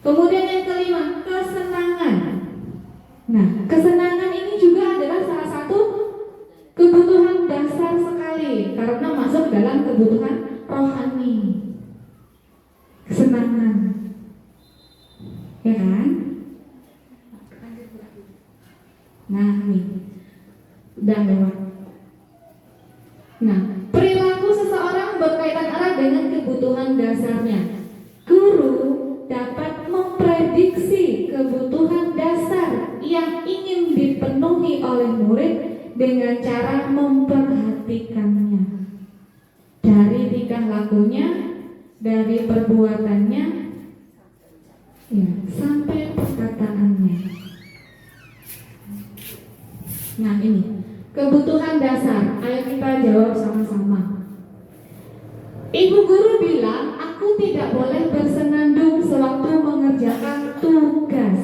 Kemudian yang kelima, kesenangan. Nah, kesenangan ini juga adalah salah satu kebutuhan dasar sekali karena masuk dalam kebutuhan rohani. Kesenangan, ya kan? Nah, nih udah lewat. Nah, perilaku seseorang berkaitan erat dengan kebutuhan dasarnya. Guru dapat memprediksi kebutuhan dasar yang ingin dipenuhi oleh murid dengan cara memperhatikannya dari tingkah lakunya, dari perbuatannya, ya, sampai perkataannya. Nah, ini kebutuhan dasar. Ayo kita jawab sama-sama. Ibu guru bilang, aku tidak boleh bersenandung sewaktu mengerjakan tugas.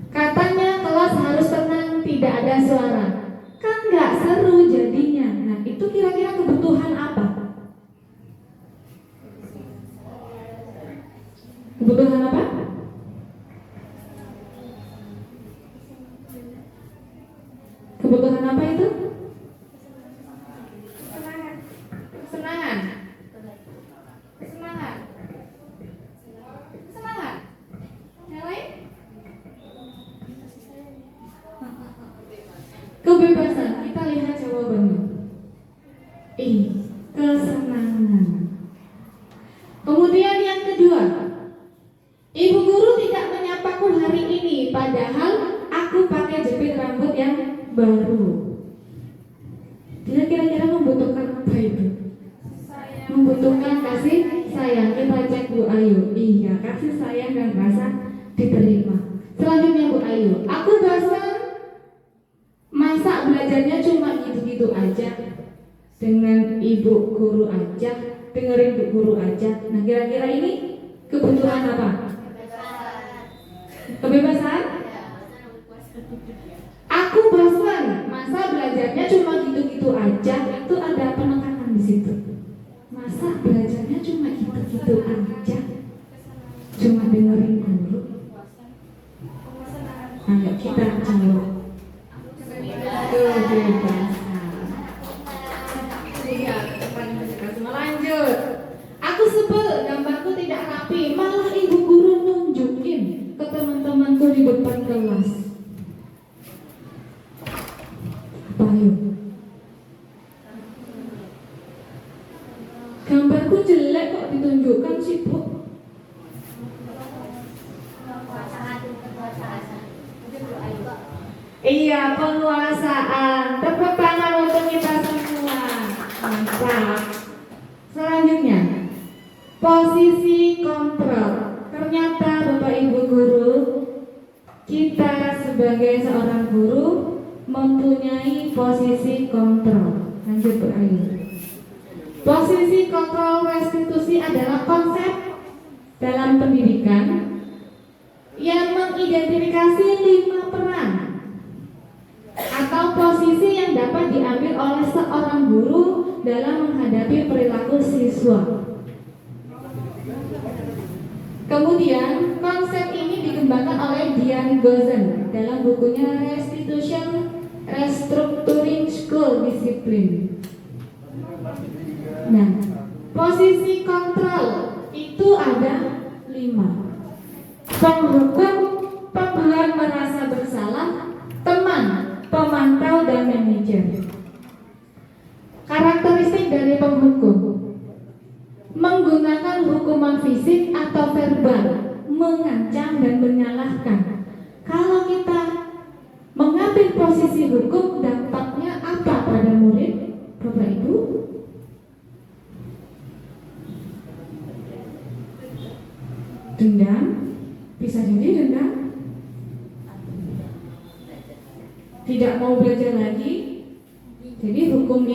Katanya kelas harus tenang, tidak ada suara. Kan nggak seru jadinya. Nah, itu kira-kira kebutuhan apa? Kebutuhan apa? Kebutuhan apa itu? Kesenangan. Yang lain? Kebebasan. Kita lihat jawabannya. Kesenangan. Kemudian yang kedua, ibu guru tidak menyapaku hari ini, padahal aku pakai jepit rambut yang baru. Dia kira-kira membutuhkan apa itu? Membutuhkan kasih sayang. Kita cek Bu Ayu. Iya, kasih sayang dan rasa diterima. Selanjutnya Bu Ayu, aku bosan masa belajarnya cuma gitu-gitu aja, dengan ibu guru aja, dengerin ibu guru aja. Nah, kira-kira ini kebutuhan apa? Kebebasan? Aku bosan, masa belajarnya cuma gitu-gitu aja, itu ada penekanan di situ. Masa belajarnya cuma gitu-gitu aja, cuma dengerin guru. Ayo kita jawab. Kebebasan. Iya, lanjut. Aku sebel, gambarku tidak rapi, malah ibu guru nunjukin ke teman-temanku di depan kelas. Apa yuk? Gambarku jelek kok ditunjukkan sih, Bu? Iya, penguasaan. Tepuk tangan untuk kita semua. Mantap. Selanjutnya, posisi kontrol. Ternyata Bapak Ibu guru, kita sebagai seorang guru mempunyai posisi kontrol. Lanjut Bu Ayu. Posisi kontrol restitusi adalah konsep dalam pendidikan yang mengidentifikasi 5 peran atau posisi yang dapat diambil oleh seorang guru dalam menghadapi perilaku siswa. Kemudian konsep ini dikembangkan oleh Dian Gozen dalam bukunya Restitution Restructuring School Discipline. Nah, posisi kontrol itu ada 5. Penghukum, pembuat merasa bersalah, teman, pemantau, dan manajer. Karakteristik dari penghukum: menggunakan hukuman fisik atau verbal, mengancam dan menyalahkan. Kalau kita mengambil posisi hukum, dampaknya apa pada murid, Bapak Ibu? Dendam, bisa jadi dendam, tidak mau belajar lagi. Jadi hukum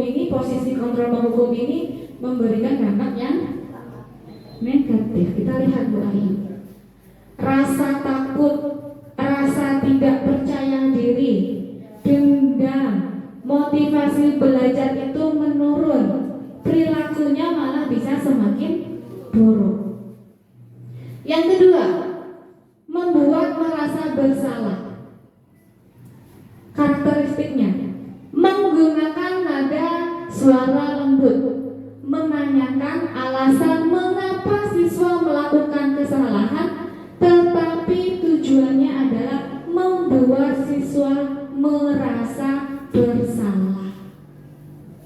ini, posisi kontrol penghukum ini memberikan dampak yang negatif. Kita lihat Bu Ayu. Rasa takut, rasa tidak percaya diri, dendam, motivasi belajar itu menurun, perilakunya malah bisa semakin buruk. Yang kedua, membuat merasa bersalah. Karakteristiknya: menggunakan nada suara lembut, menanyakan alasan mengapa siswa melakukan kesalahan, tetapi tujuannya adalah membuat siswa merasa bersalah.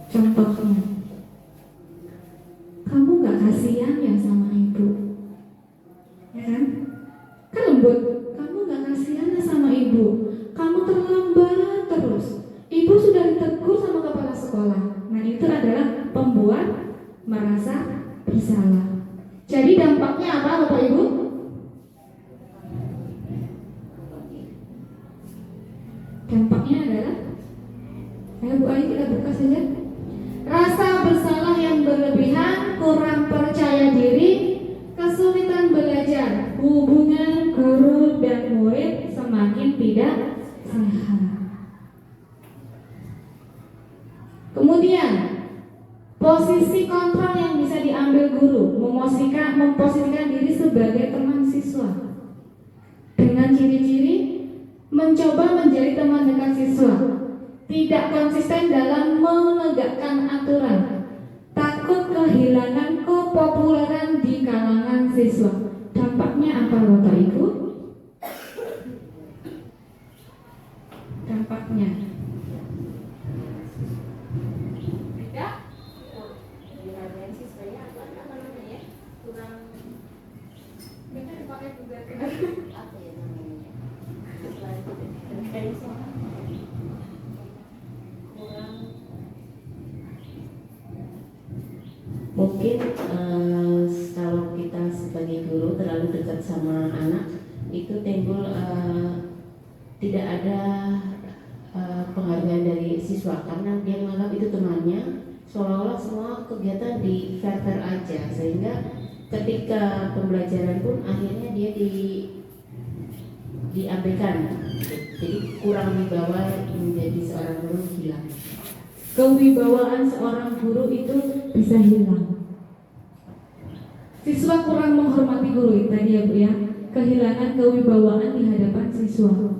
Contohnya, kamu gak kasihan ya sama ibu? Ya kan? Kan lembut. Kamu gak kasihan ya sama ibu? Kamu terlambat terus. Ibu sudah ditegur sama kepala sekolah. Nah, itu adalah pembuat merasa bersalah. Jadi dampaknya apa Bapak Ibu? Dampaknya adalah, ayo Bu Ayu kita buka saja. Rasa bersalah yang berlebihan, kurang percaya diri, kesulitan belajar, hubungan guru dan murid semakin tidak sehat. Kemudian, posisi kontrol yang bisa diambil guru, memposisikan diri sebagai teman siswa dengan ciri-ciri mencoba menjadi teman dekat siswa, tidak konsisten dalam menegakkan aturan, takut kehilangan kepopuleran di kalangan siswa. Dampaknya apa Bapak Ibu? Dampaknya mungkin kalau kita sebagai guru terlalu dekat sama anak, itu timbul tidak ada penghargaan dari siswa karena dia menganggap itu temannya, seolah-olah semua kegiatan di fair-fair aja, sehingga ketika pembelajaran pun akhirnya dia diabaikan. Jadi kurang wibawa menjadi seorang guru hilang. Kewibawaan seorang guru itu bisa hilang. Siswa kurang menghormati guru tadi ya Bu ya. Kehilangan kewibawaan di hadapan siswa.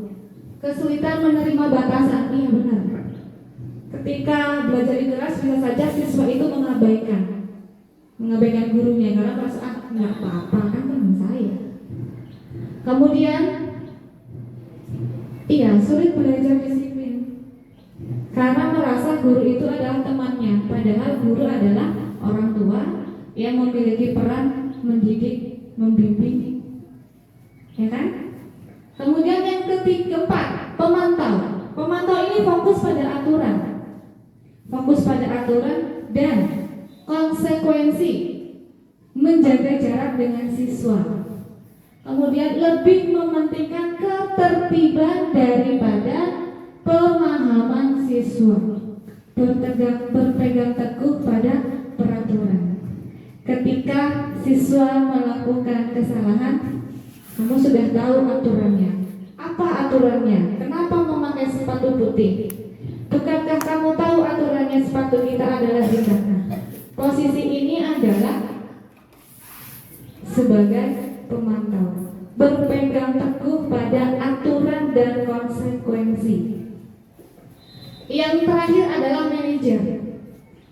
Kesulitan menerima batasan, iya benar. Ketika belajar di kelas bisa saja siswa itu mengabaikan gurunya karena merasa nggak apa-apa kan teman saya. Kemudian sulit belajar disiplin karena merasa guru itu adalah temannya, padahal guru adalah orang tua yang memiliki peran mendidik, membimbing, ya kan? Kemudian yang keempat, pemantau. Pemantau ini fokus pada aturan dan konsekuensi, menjaga jarak dengan siswa. Kemudian lebih mementingkan ketertiban daripada pemahaman siswa. Berpegang teguh pada peraturan. Ketika siswa melakukan kesalahan, kamu sudah tahu aturannya. Apa aturannya? Kenapa memakai sepatu putih? Bukankah kamu tahu aturannya sepatu kita adalah di tengah? Posisi ini adalah sebagai pemantau, berpegang teguh pada aturan dan konsekuensi. Yang terakhir adalah manajer.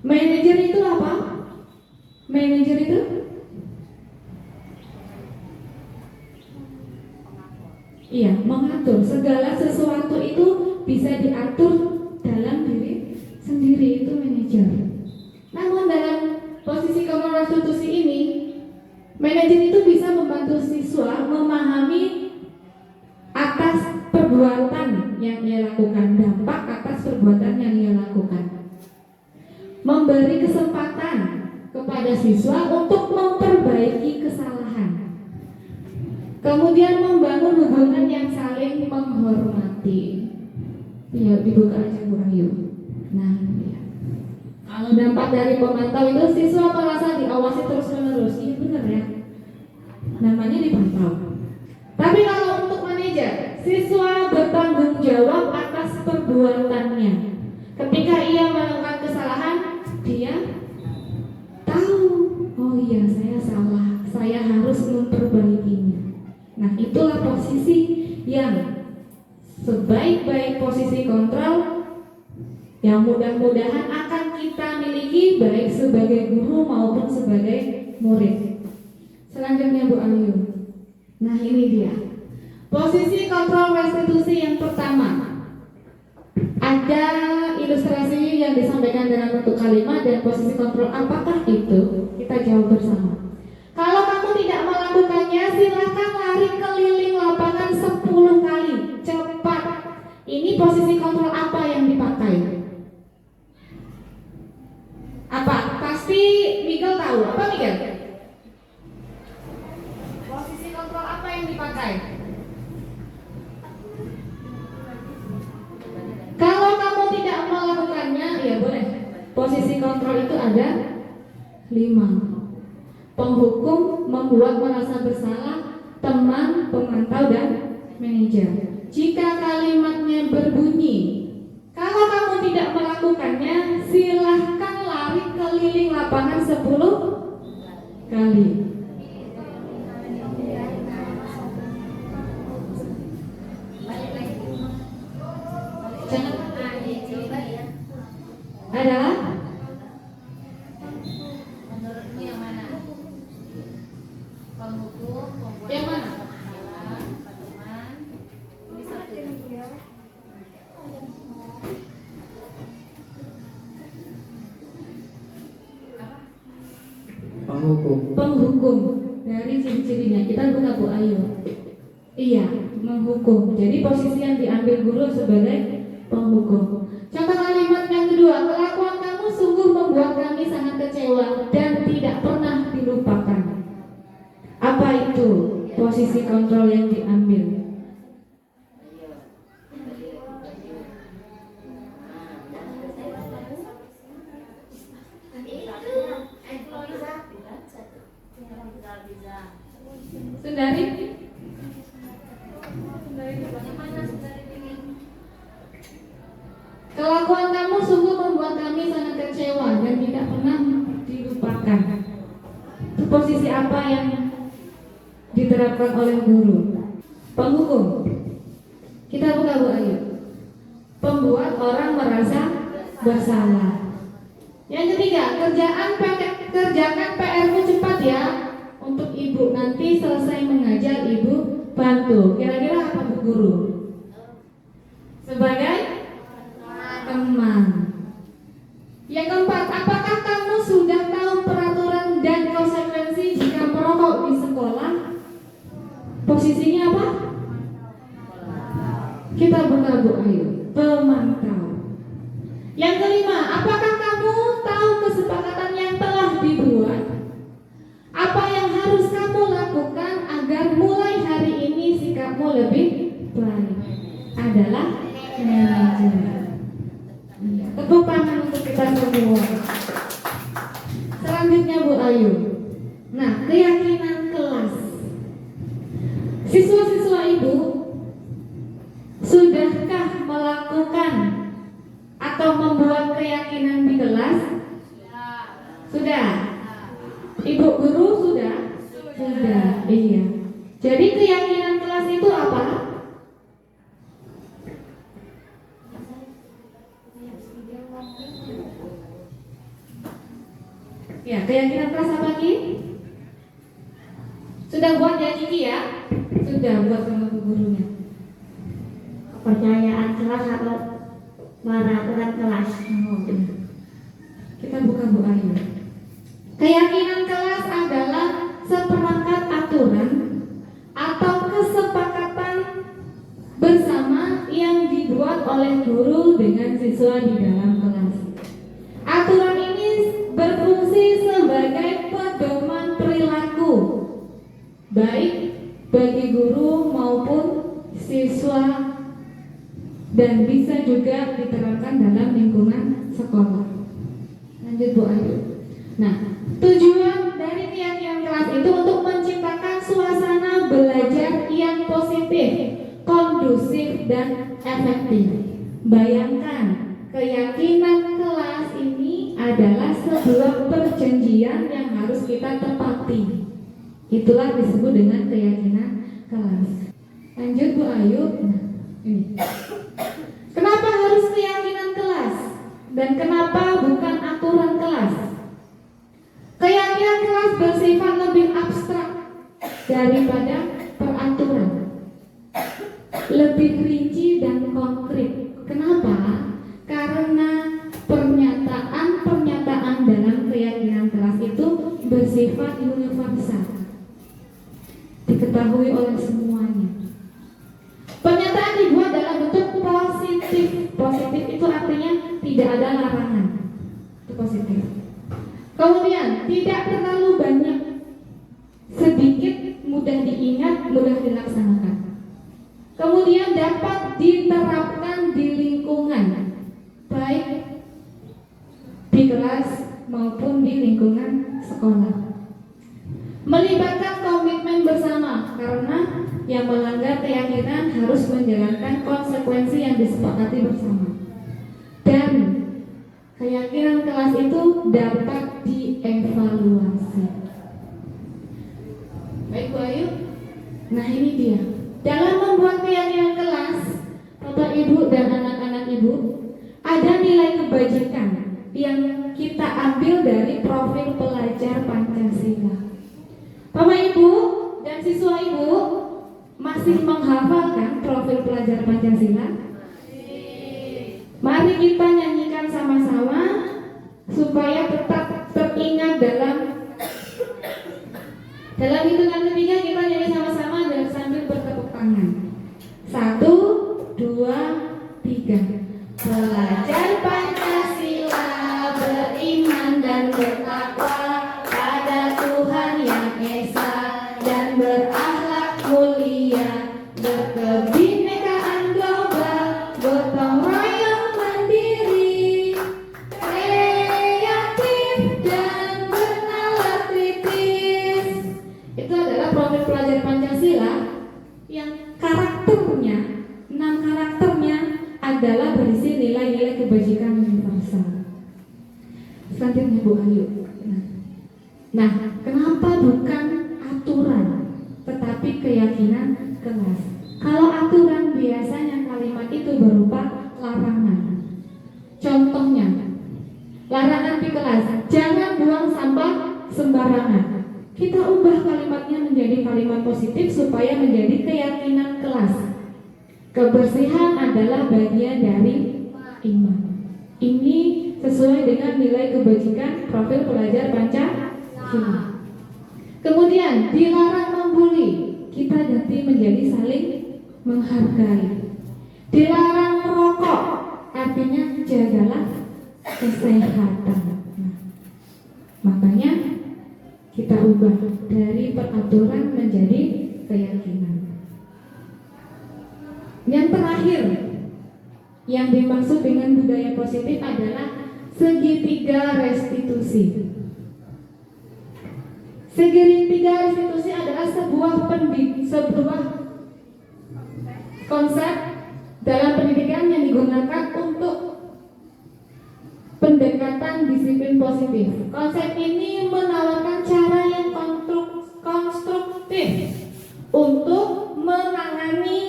Manajer itu apa? Manajer itu mengatur. Segala sesuatu itu bisa diatur dalam diri sendiri, itu manajer. Namun dalam posisi kontrol restitusi ini, manajer itu bisa membantu siswa memahami atas perbuatan yang ia lakukan, dampak atas perbuatan yang ia lakukan, memberi kesempatan kepada siswa untuk memperbaiki kesalahan, kemudian membangun hubungan yang saling menghormati. Ya, dibuka aja Bu Ayu. Nah, ya. Kalau dampak dari pemantau itu siswa merasa diawasi terus-menerus. Iya benar ya. Namanya dipantau. Tapi kalau untuk manajer, siswa bertanggung jawab atas perbuatannya. Ketika ia melakukan kesalahan, dia tahu, oh iya saya salah, saya harus memperbaikinya. Nah, itulah posisi yang sebaik-baik posisi kontrol yang mudah-mudahan akan kita miliki baik sebagai guru maupun sebagai murid. Selanjutnya Bu Ayu. Nah, ini dia posisi kontrol restitusi yang pertama. Ada ilustrasi yang disampaikan dalam bentuk kalimat dan posisi kontrol apakah itu? Kita jawab bersama. Kalau kamu tidak melakukannya, silakan lari keliling lapangan 10 kali. Cepat. Ini posisi kontrol apa yang dipakai? Apa? Pasti Miguel tahu. Apa Miguel? Posisi kontrol apa yang dipakai? Kalau kamu tidak melakukannya, ya boleh. Posisi kontrol itu ada 5. Penghukum, membuat merasa bersalah, teman, pemantau, dan manajer. Jika kalimatnya berbunyi, kalau kamu tidak melakukannya, silahkan lari keliling lapangan 10 kali. Adalah Menurutmu yang mana? Penghukum, pembuat yang mana? teman. Ini satu. Penghukum. Dari ciri-cirinya kita buka Bu Ayu. Iya, menghukum. Jadi posisi yang diambil guru sebagai penghukum. Contoh kalimat yang kedua, kelakuan kamu sungguh membuat kami sangat kecewa dan tidak pernah dilupakan. Apa itu posisi kontrol yang diambil? Sundari? posisi apa yang diterapkan oleh guru? Penghukum. Kita buka Bu Ayu. Pembuat orang merasa bersalah. Yang ketiga, kerjakan PR-mu cepat ya. Untuk ibu nanti selesai mengajar ibu bantu. Kira-kira apa Bu Guru? Sebagai teman. Yang keempat, apakah kamu sudah tahu peraturan dan konsekuensi jika merokok di sekolah? Posisinya apa? Kita buka Bu Ayu. Pemantau. Yang kelima, apakah kamu tahu kesepakatan yang telah dibuat? Apa yang harus kamu lakukan agar mulai hari ini sikapmu lebih baik? Adalah manajer. Tepuk tangan untuk kita semua. Selanjutnya Bu Ayu. Nah, keyakinan kelas. Siswa-siswa ibu, sudahkah melakukan atau membuat keyakinan di kelas? Sudah. Ibu guru sudah? Sudah, iya. Jadi keyakinan kelas itu apa? Ya, keyakinan kelas apa Ki? Sudah buat ya Kiki ya? Sudah buat sama bu gurunya. Kepercayaan kelas atau peraturan kelas. Oh, iya. Kita buka Bu Ayu. Keyakinan kelas adalah seperangkat aturan atau kesepakatan bersama yang dibuat oleh guru dengan siswa di dalam kelas. Aturan ini berfungsi sebagai pedoman perilaku baik bagi guru maupun siswa dan bisa juga diterapkan dalam lingkungan sekolah. Lanjut Bu Ayu. Nah, tujuan dari keyakinan kelas itu untuk menciptakan suasana belajar yang positif, kondusif dan efektif. Bayangkan, keyakinan kelas ini adalah sebuah perjanjian yang harus kita tepati. Itulah disebut dengan keyakinan kelas. Lanjut Bu Ayu. Nah, ini. Kenapa harus keyakinan kelas? Dan kenapa bukan aturan kelas? Keyakinan kelas bersifat lebih abstrak daripada peraturan, lebih rinci dan konkret. Kenapa? Karena pernyataan dalam keyakinan kelas itu bersifat universal, diketahui oleh semuanya. Pernyataan dibuat dalam bentuk positif. Positif itu artinya tidak ada larangan. Itu positif. Kemudian tidak terlalu banyak, sedikit, mudah diingat, mudah dilaksanakan. Kemudian dapat diterapkan di lingkungan, baik di kelas maupun di lingkungan sekolah. Melibatkan komitmen bersama, karena yang melanggar keyakinan harus menjalankan konsekuensi yang disepakati bersama. Dan keyakinan kelas itu dapat dievaluasi. Baik Bu Ayu. Nah ini dia. Dalam membuat keyakinan kelas, Bapak Ibu dan anak-anak Ibu, ada nilai kebajikan yang kita ambil dari profil pelajar Pancasila. Bapak Ibu dan siswa Ibu masih menghafalkan profil pelajar Pancasila? Mari kita nyanyikan sama-sama supaya tetap teringat dalam hitungan ketiga. Kita nyanyi sama-sama dan sambil bertepuk tangan. 1, 2, 3. Pelajar Pancasila beriman dan bertakwa pada Tuhan yang esa dan berakhlak mulia, berkebinekaan global, gotong royong mandiri, kreatif dan bernalar kritis. Itu adalah profil pelajar Pancasila yang karakternya, 6 karakternya adalah berisi nilai-nilai kebajikan universal. Selanjutnya Bu Ayu. Nah, kenapa bukan aturan, tetapi keyakinan kelas. Kalau aturan biasanya kalimat itu berupa larangan. Contohnya, larangan di kelas, jangan buang sampah sembarangan. Kita ubah kalimatnya menjadi kalimat positif supaya menjadi keyakinan kelas. Kebersihan adalah bagian dari iman. Ini sesuai dengan nilai kebajikan profil pelajar Pancasila. Kemudian dilarang membuli, kita ganti menjadi saling menghargai. Dilarang merokok, artinya jagalah kesehatan. Nah, makanya kita ubah dari peraturan menjadi keyakinan. Yang terakhir yang dimaksud dengan budaya positif adalah segitiga restitusi. Segitiga restitusi adalah sebuah konsep dalam pendidikan yang digunakan untuk pendekatan disiplin positif. Konsep ini menawarkan cara yang konstruktif untuk menangani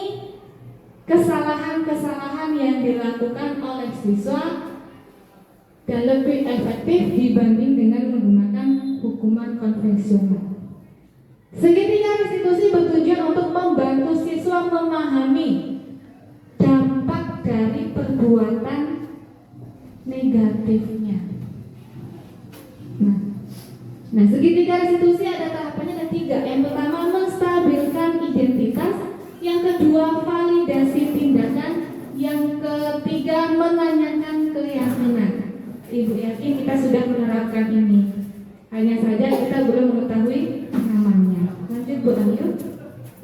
kesalahan-kesalahan yang dilakukan oleh siswa dan lebih efektif dibanding dengan menggunakan hukuman konvensional. Segitiga restitusi bertujuan untuk membantu siswa memahami dampak dari perbuatan negatifnya. Nah, segitiga restitusi ada tahapannya ada 3. Yang pertama, menstabilkan identitas. Yang kedua, validasi tindakan. Yang ketiga, menanyakan keyakinan. Ibu yakin kita sudah menerapkan ini. Hanya saja kita belum mengetahui namanya. Lanjut Bu Ayu.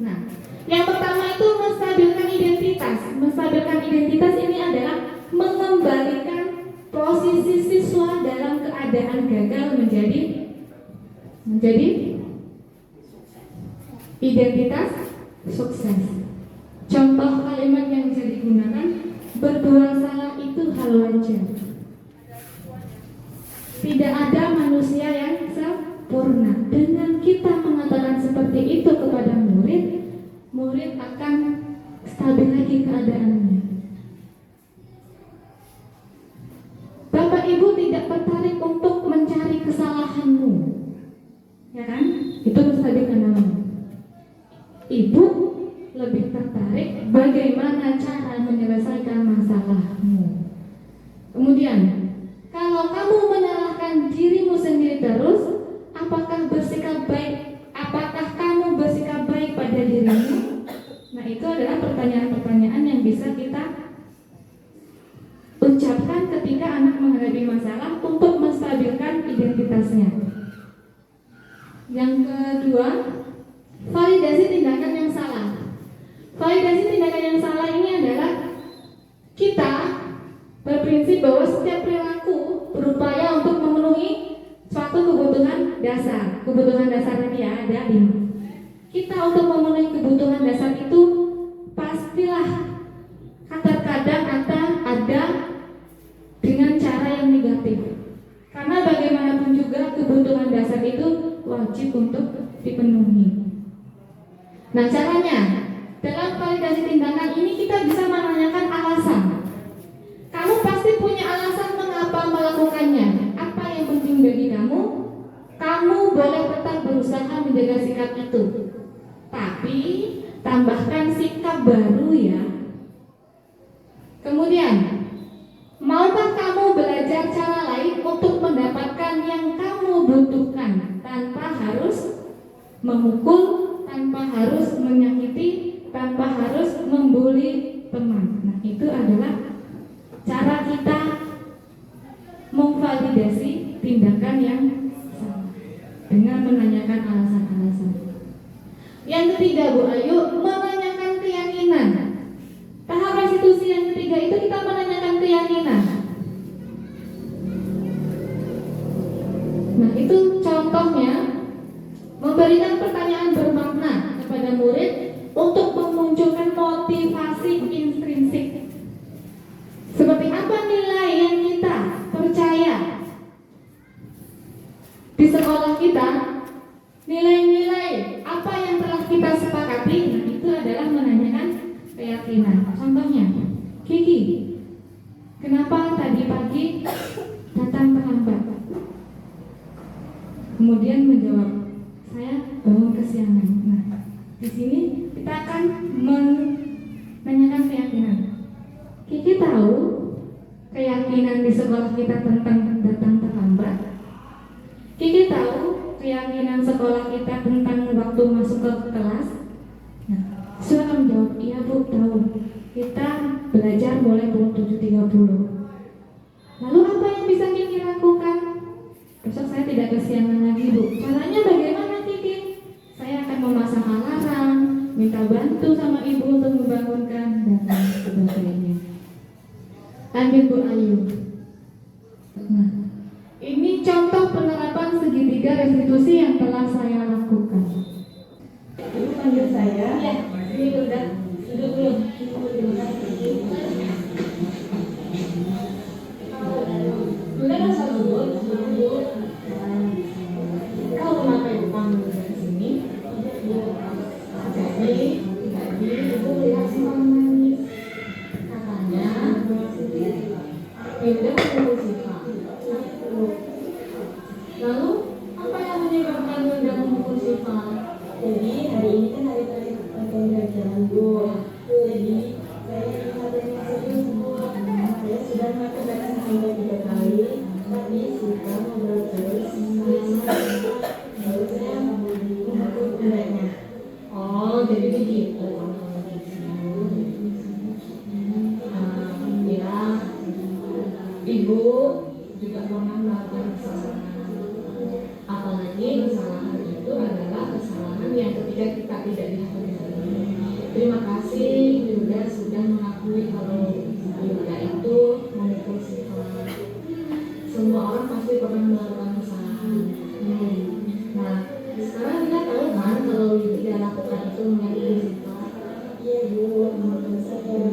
Nah, yang pertama itu menstabilkan identitas. Menstabilkan identitas ini adalah mengembalikan posisi siswa dalam keadaan gagal menjadi identitas sukses. Contoh kalimat yang bisa digunakan, berbuat salah itu hal wajar. Tidak ada manusia yang sempurna. Dengan kita mengatakan seperti itu kepada murid, murid akan stabil lagi keadaannya. Bapak Ibu tidak tertarik untuk mencari kesalahanmu, ya kan? Itu menstabilkan namanya. Ibu lebih tertarik bagaimana cara menyelesaikan masalahmu. Kemudian, kalau kamu menyalahkan dirimu sendiri terus, apakah kamu bersikap baik pada dirimu? Nah, itu adalah pertanyaan-pertanyaan yang bisa kita ucapkan ketika anak menghadapi masalah untuk menstabilkan identitasnya. Yang kedua, validasi tindakan yang salah. Validasi tindakan yang salah ini adalah kita berprinsip bahwa setiap perilaku berupaya untuk memenuhi suatu kebutuhan dasar. Kebutuhan dasar tadi ada 5. Kita untuk memenuhi kebutuhan dasar itu pastilah kadang-kadang ada dengan cara yang negatif. Karena bagaimanapun juga kebutuhan dasar itu wajib untuk dipenuhi. Nah, caranya dalam validasi tindakan ini kita bisa menanyakan alasan. Kamu pasti punya alasan mengapa melakukannya. Apa yang penting bagi kamu? Kamu boleh tetap berusaha menjaga sikap itu. Tapi tambahkan sikap baru ya. Kemudian, maukah kamu belajar cara lain untuk mendapatkan yang kamu butuhkan tanpa harus memukul, tanpa harus menyakiti, tanpa harus membuli teman. Nah, itu adalah cara kita memvalidasi tindakan yang salah dengan menanyakan alasan-alasan. Yang ketiga Bu Ayu, menanyakan keyakinan. Tahap restitusi yang ketiga itu kita menanyakan keyakinan. Nah, itu contohnya memberikan pertanyaan bermakna kepada murid untuk memunculkan motivasi intrinsik. Seperti apa nilai yang kita percaya di sekolah kita? Nilai-nilai apa yang telah kita sepakati, nah itu adalah menanyakan keyakinan. Contohnya, Kiki, kenapa tadi pagi datang terlambat? Kemudian menjawab, saya bangun kesiangan. Nah, di sini kita akan menanyakan keyakinan. Kiki tahu keyakinan di sekolah kita tentang datang terlambat. Kiki tahu keyakinan sekolah kita tentang waktu masuk ke kelas. Nah, siswa akan menjawab, iya Bu, tahu. Kita belajar mulai pukul 7.30. Lalu apa yang bisa Kiki lakukan? Besok saya tidak kesiangan lagi Bu. Caranya bagaimana Kiki? Saya akan memasang alarm, minta bantu sama ibu untuk membangunkan, dan lain sebagainya. Lanjut Bu Ayu. Nah, ini contoh penerapan segitiga restitusi yang telah saya lakukan. Ibu panggil saya. Ya, ini udah duduk dulu. Udah kan selalu duduk. Kau kenapa ibu panggil dari sini? Jadi ibu lihat Simon nangis. Katanya, Yunda memukul Siva. Lalu apa yang menyebabkan Yunda memukul Siva? Jadi hari ini kan hari terakhir pembelajaran Bu. Jadi saya mengatakan serius Bu. Saya sudah melakukan baca sampai 3 kali. Tapi suka ngobrol terus. Lalu saya memukul bundanya. Oh, jadi begitu. Ya, ibu juga pernah melakukan kesalahan. Apalagi kesalahan itu adalah kesalahan yang ketika kita tidak dihargai. Terima kasih Yuda sudah mengakui kalau Yuda itu memukul Siva. Semua orang pasti pernah melakukan kesalahan. Nah, sekarang kita tahu kan kalau Yuda lakukan itu menyakiti Siva. Iya Bu, menurut saya.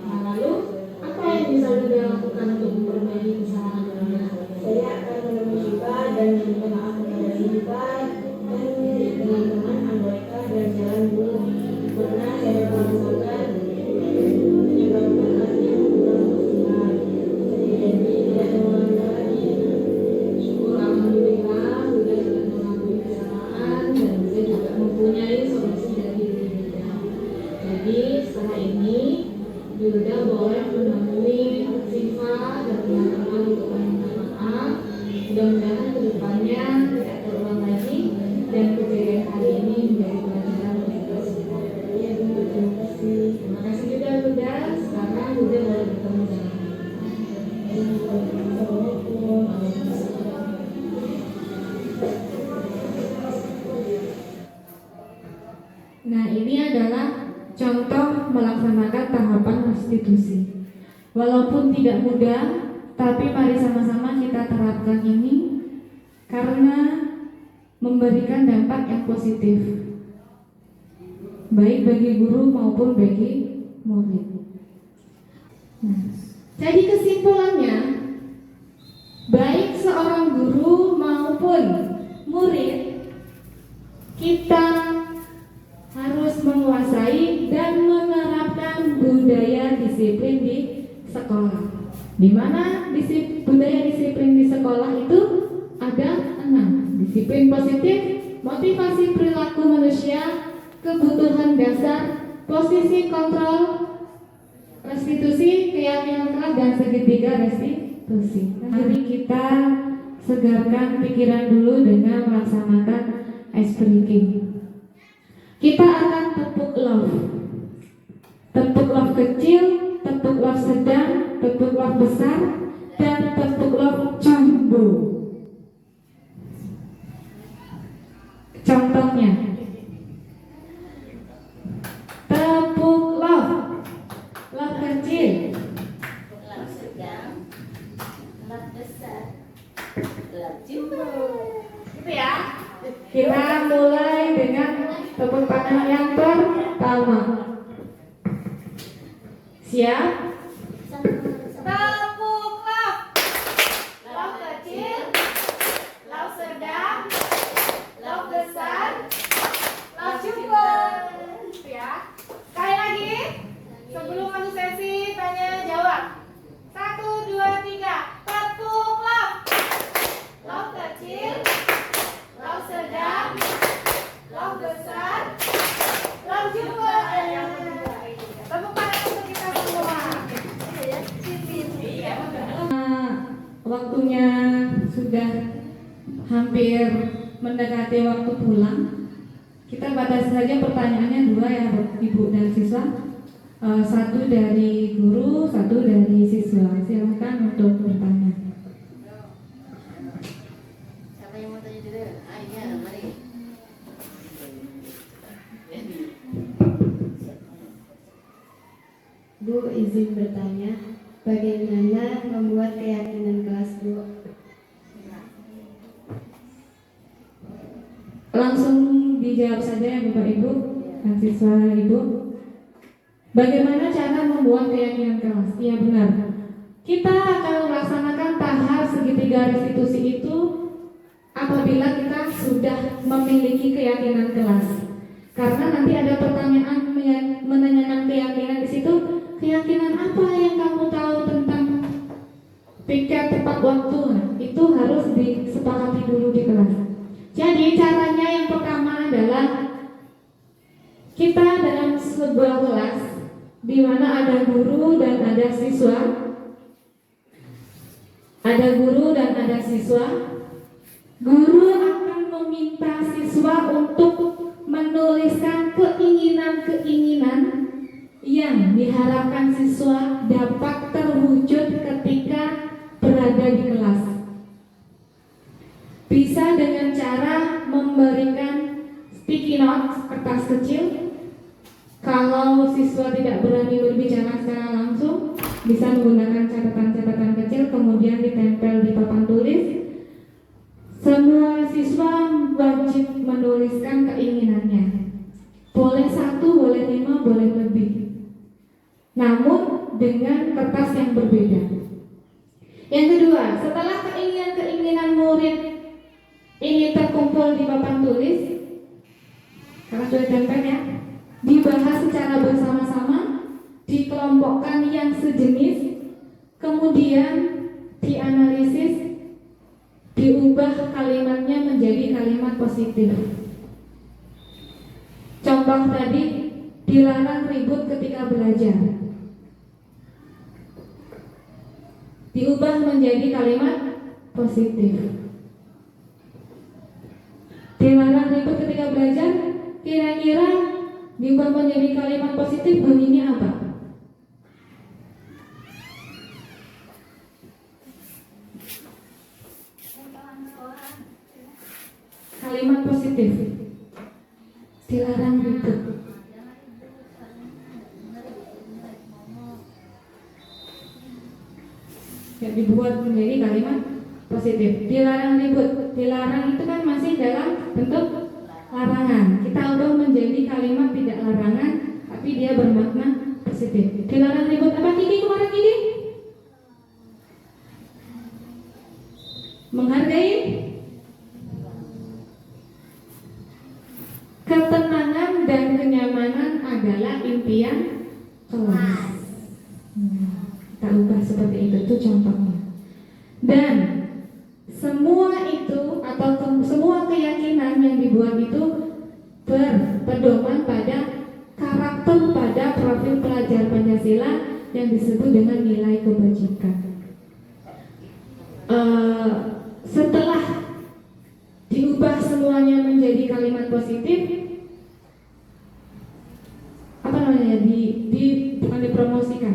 Nah, lalu apa yang bisa Yuda lakukan untuk memperbaiki kesalahan Yuda? Saya akan menemui Siva dan meminta maaf kepada Siva dan teman-teman anggota dan jalan Bu. Pernah saya melakukan menyebabkan hatinya kurang bersinar. Jadi tidak mengulangi lagi. Syukur alhamdulillah Yuda sudah mengakui kesalahan dan Yuda juga mempunyai solusi dari diri Yuda. Jadi setelah ini Yuda boleh menemui Siva dan teman-teman untuk meminta maaf. Mudah-mudahan kedepannya tidak terulang lagi dan kejadian hari ini menjadi pelajaran untuk kita semua. Iya Bu, terima kasih. Terima kasih juga Yuda. Sekarang Yuda boleh bertemu dengan Assalamualaikum. Nah, ini adalah contoh melaksanakan tahapan restitusi. Walaupun tidak mudah, tapi mari sama-sama kita terapkan ini karena memberikan dampak yang positif, baik bagi guru maupun bagi murid. Nah, jadi kesimpulannya, baik seorang guru maupun murid, kita harus menguasai dan menerapkan budaya disiplin di sekolah. Di mana budaya disiplin di sekolah itu ada 6. Disiplin positif, motivasi perilaku manusia, kebutuhan dasar, posisi kontrol, restitusi, keyakinan kelas, dan segitiga restitusi. Mari kita segarkan pikiran dulu dengan melaksanakan ice breaking. Kita akan tepuk love. Tepuk love kecil, tepuk love sedang, tepuk love besar, dan tepuk love jumbo. Contohnya, tepuk love kecil, Love sedang, love besar, love jumbo. gitu ya. Kita mulai dengan tepuk tangan yang pertama. Siap? Tepuk love. Love kecil, love sedang, love besar, sudah hampir mendekati waktu pulang. Kita batasi saja pertanyaannya 2 ya Ibu dan siswa. 1 dari guru, 1 dari siswa. Silakan untuk bertanya. Siapa yang mau tanya dulu? Iya, mari. Bu, izin bertanya, bagaimana membuat keyakinan kelas, Bu? Langsung dijawab saja ya Bapak Ibu dan siswa Ibu. Bagaimana cara membuat keyakinan kelas? Iya benar. Kita akan melaksanakan tahap segitiga restitusi itu apabila kita sudah memiliki keyakinan kelas. Karena nanti ada pertanyaan yang menanyakan keyakinan di situ. Keyakinan apa yang kamu tahu tentang piket tepat waktu? Nah, itu harus disepakati dulu di kelas. Jadi caranya yang pertama adalah kita dalam sebuah kelas di mana ada guru dan ada siswa. Ada guru dan ada siswa. Guru akan meminta siswa untuk menuliskan keinginan-keinginan yang diharapkan siswa dapat terwujud ketika berada di kelas. Bisa dengan cara memberikan sticky notes, kertas kecil. Kalau siswa tidak berani berbicara secara langsung, bisa menggunakan catatan-catatan kecil kemudian ditempel di papan tulis. Semua siswa wajib menuliskan keinginannya. Boleh 1, boleh 5, boleh lebih. Namun dengan kertas yang berbeda. Yang kedua, setelah keinginan-keinginan murid ini terkumpul di papan tulis, karena sudah ditempel ya, dibahas secara bersama-sama, dikelompokkan yang sejenis, kemudian dianalisis, diubah kalimatnya menjadi kalimat positif. Contoh tadi, dilarang ribut ketika belajar, diubah menjadi kalimat positif. Dilarang ribut ketika belajar, kira-kira diubah menjadi kalimat positif bunyinya apa? Kalimat positif. Dilarang ribut. Ya, dibuat menjadi kalimat positif. Dilarang ribut. Dilarang itu kan masih dalam bentuk larangan. Kita ubah menjadi kalimat tidak larangan, tapi dia bermakna positif. Dilarang ribut apa Kiki kemarin Kiki? Menghargai. Ketenangan dan kenyamanan adalah impian kelas. Kita ubah seperti itu contohnya. Dan semua itu atau semua keyakinan yang dibuat itu berpedoman pada karakter pada profil pelajar Pancasila yang disebut dengan nilai kebajikan. Setelah diubah semuanya menjadi kalimat positif, apa namanya, bukan dipromosikan,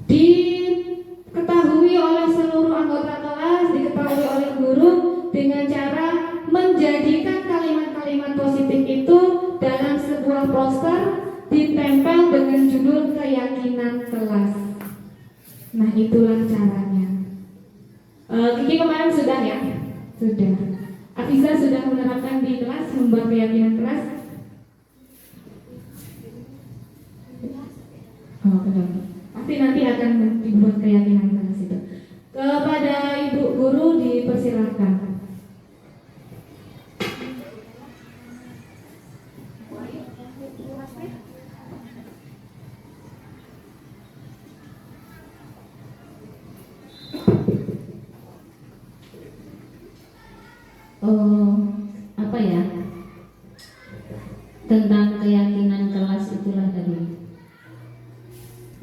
diketahui oleh seluruh anggota kelas, diketahui oleh guru dengan cara menjadikan kalimat-kalimat positif itu dalam sebuah poster ditempel dengan judul keyakinan kelas. Nah, itulah caranya. Kiki kemarin sudah ya? Sudah. Afiza sudah menerapkan di kelas membuat keyakinan kelas? Oh, benar. Pasti nanti akan dibuat keyakinan kelas itu. Kepada ibu guru dipersilakan. Apa ya, tentang keyakinan kelas itulah tadi.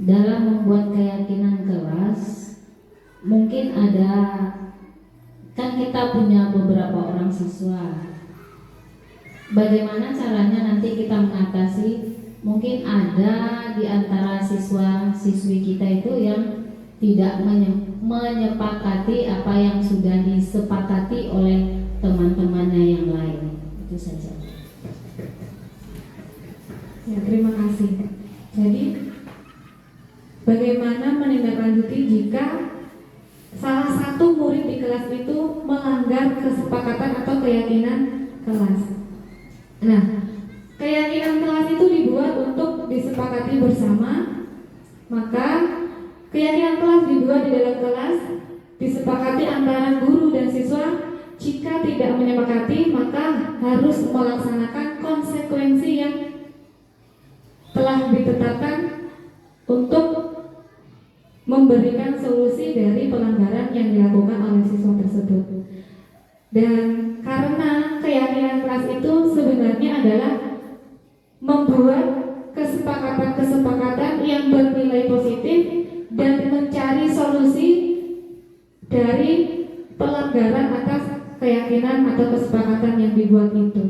Dalam membuat keyakinan kelas mungkin ada kan kita punya beberapa orang siswa. Bagaimana caranya nanti kita mengatasi? Mungkin ada di antara siswa-siswi kita itu yang tidak menyepakati apa yang sudah disepakati oleh teman-temannya yang lain. Itu saja. Ya, terima kasih. Jadi, bagaimana menindaklanjuti jika salah satu murid di kelas itu melanggar kesepakatan atau keyakinan kelas? Nah, keyakinan kelas itu dibuat untuk disepakati bersama, maka keyakinan kelas dibuat di dalam kelas, disepakati antara guru dan siswa. Jika tidak menyepakati, maka harus melaksanakan konsekuensi yang telah ditetapkan untuk memberikan solusi dari pelanggaran yang dilakukan oleh siswa tersebut. Dan karena keyakinan kelas itu sebenarnya adalah membuat kesepakatan-kesepakatan yang bernilai positif dan mencari solusi dari pelanggaran atas keyakinan atau kesepakatan yang dibuat itu.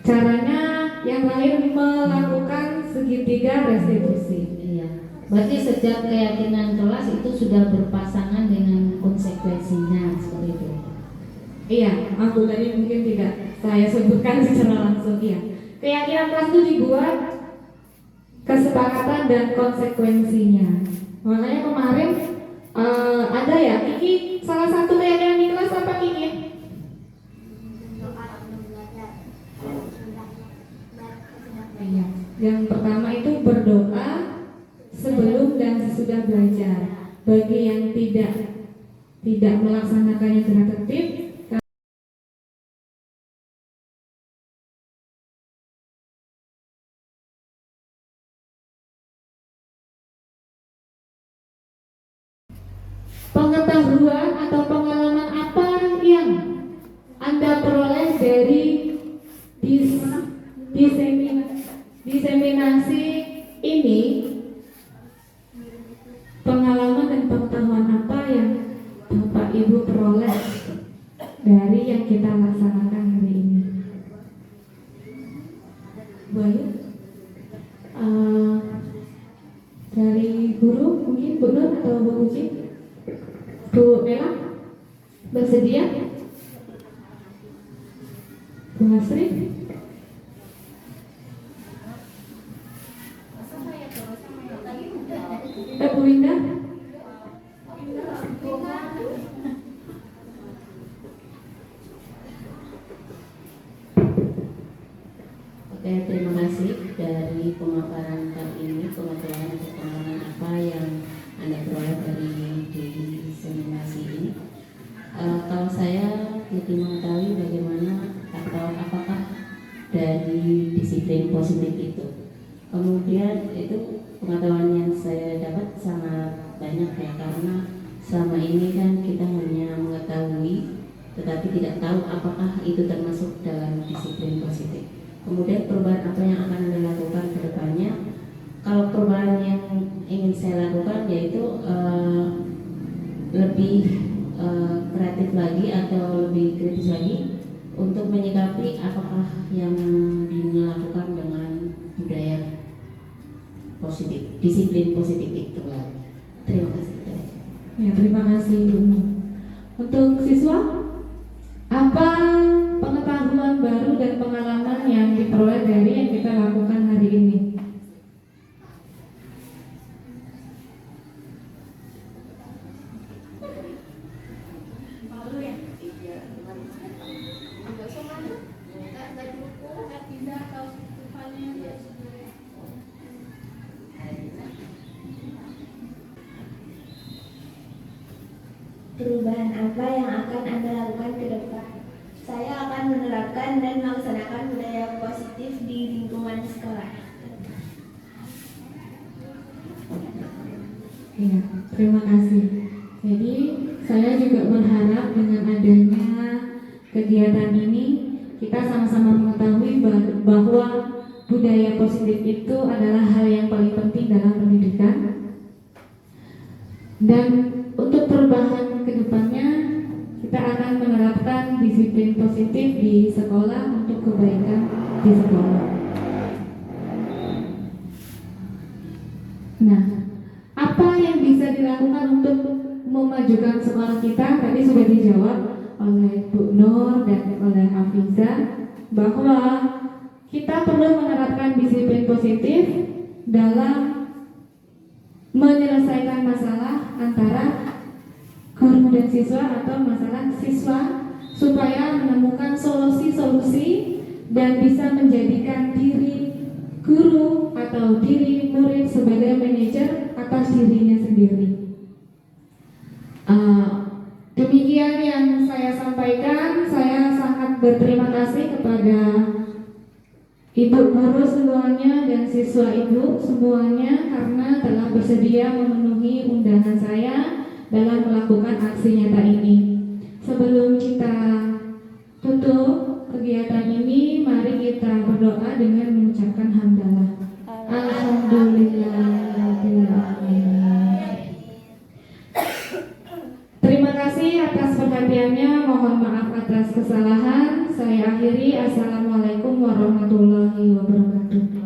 Caranya yang lain melakukan segitiga restitusi. Iya. Berarti setiap keyakinan kelas itu sudah berpasangan dengan konsekuensinya seperti itu. Iya, aku tadi mungkin tidak saya sebutkan secara langsung. Iya, keyakinan kelas itu dibuat kesepakatan dan konsekuensinya. Makanya kemarin ada ya, Kiki salah satu keyakinan di kelas apa Kiki? Iya, yang pertama itu berdoa sebelum dan sesudah belajar. Bagi yang tidak melaksanakannya dengan tertib, pengetahuan atau pengalaman apa yang Anda peroleh dari diseminasi ini? Pengalaman dan pengetahuan apa yang Bapak Ibu peroleh dari yang kita laksanakan hari ini? Bu Ayu? Dari guru mungkin Bu Nur atau Bu Uci? Bu Nela? Bersedia? Bu Hasri? Bu Winda? Oke, terima kasih dari pemaparan kali ini, pengetahuan atau pengalaman apa yang Anda peroleh dari diseminasi ini. Kalau saya lebih mengetahui bagaimana atau apakah dari disiplin positif itu. Kemudian itu pengetahuan yang saya dapat sangat banyak ya, karena selama ini kan kita hanya mengetahui tetapi tidak tahu apakah itu termasuk dalam disiplin positif. Kemudian perubahan apa yang akan Anda lakukan ke depannya? Kalau perubahan yang ingin saya lakukan yaitu lebih kreatif lagi atau lebih kritis lagi untuk menyikapi apakah yang dilakukan dengan budaya positif, disiplin positif itu. Terima kasih. Ya, terima kasih Bu. Untuk siswa, apa pengetahuan baru dan pengalaman yang diperoleh dari yang kita lakukan hari ini? Perubahan apa yang akan Anda lakukan ke depan? Saya akan menerapkan dan melaksanakan budaya positif di lingkungan sekolah. Ya, terima kasih. Jadi saya juga berharap dengan adanya kegiatan ini kita sama-sama mengetahui bahwa budaya positif itu adalah hal yang paling penting dalam pendidikan. Dan untuk perubahan perubahan kedepannya, kita akan menerapkan disiplin positif di sekolah untuk kebaikan di sekolah. Nah, apa yang bisa dilakukan untuk memajukan sekolah kita? Tadi sudah dijawab oleh Bu Nur dan oleh Hafiza bahwa kita perlu menerapkan disiplin positif dalam menyelesaikan masalah antara guru dan siswa atau masalah siswa, supaya menemukan solusi-solusi dan bisa menjadikan diri guru atau diri murid sebagai manajer atas dirinya sendiri. Demikian yang saya sampaikan. Saya sangat berterima kasih kepada Ibu guru semuanya dan siswa ibu semuanya karena telah bersedia memenuhi undangan saya dalam melakukan aksi nyata ini. Sebelum kita tutup kegiatan ini, mari kita berdoa dengan mengucapkan hamdalah. Alhamdulillahirrahmanirrahim. Terima kasih atas perhatiannya. Mohon maaf atas kesalahan. Saya akhiri. Assalamualaikum warahmatullahi wabarakatuh.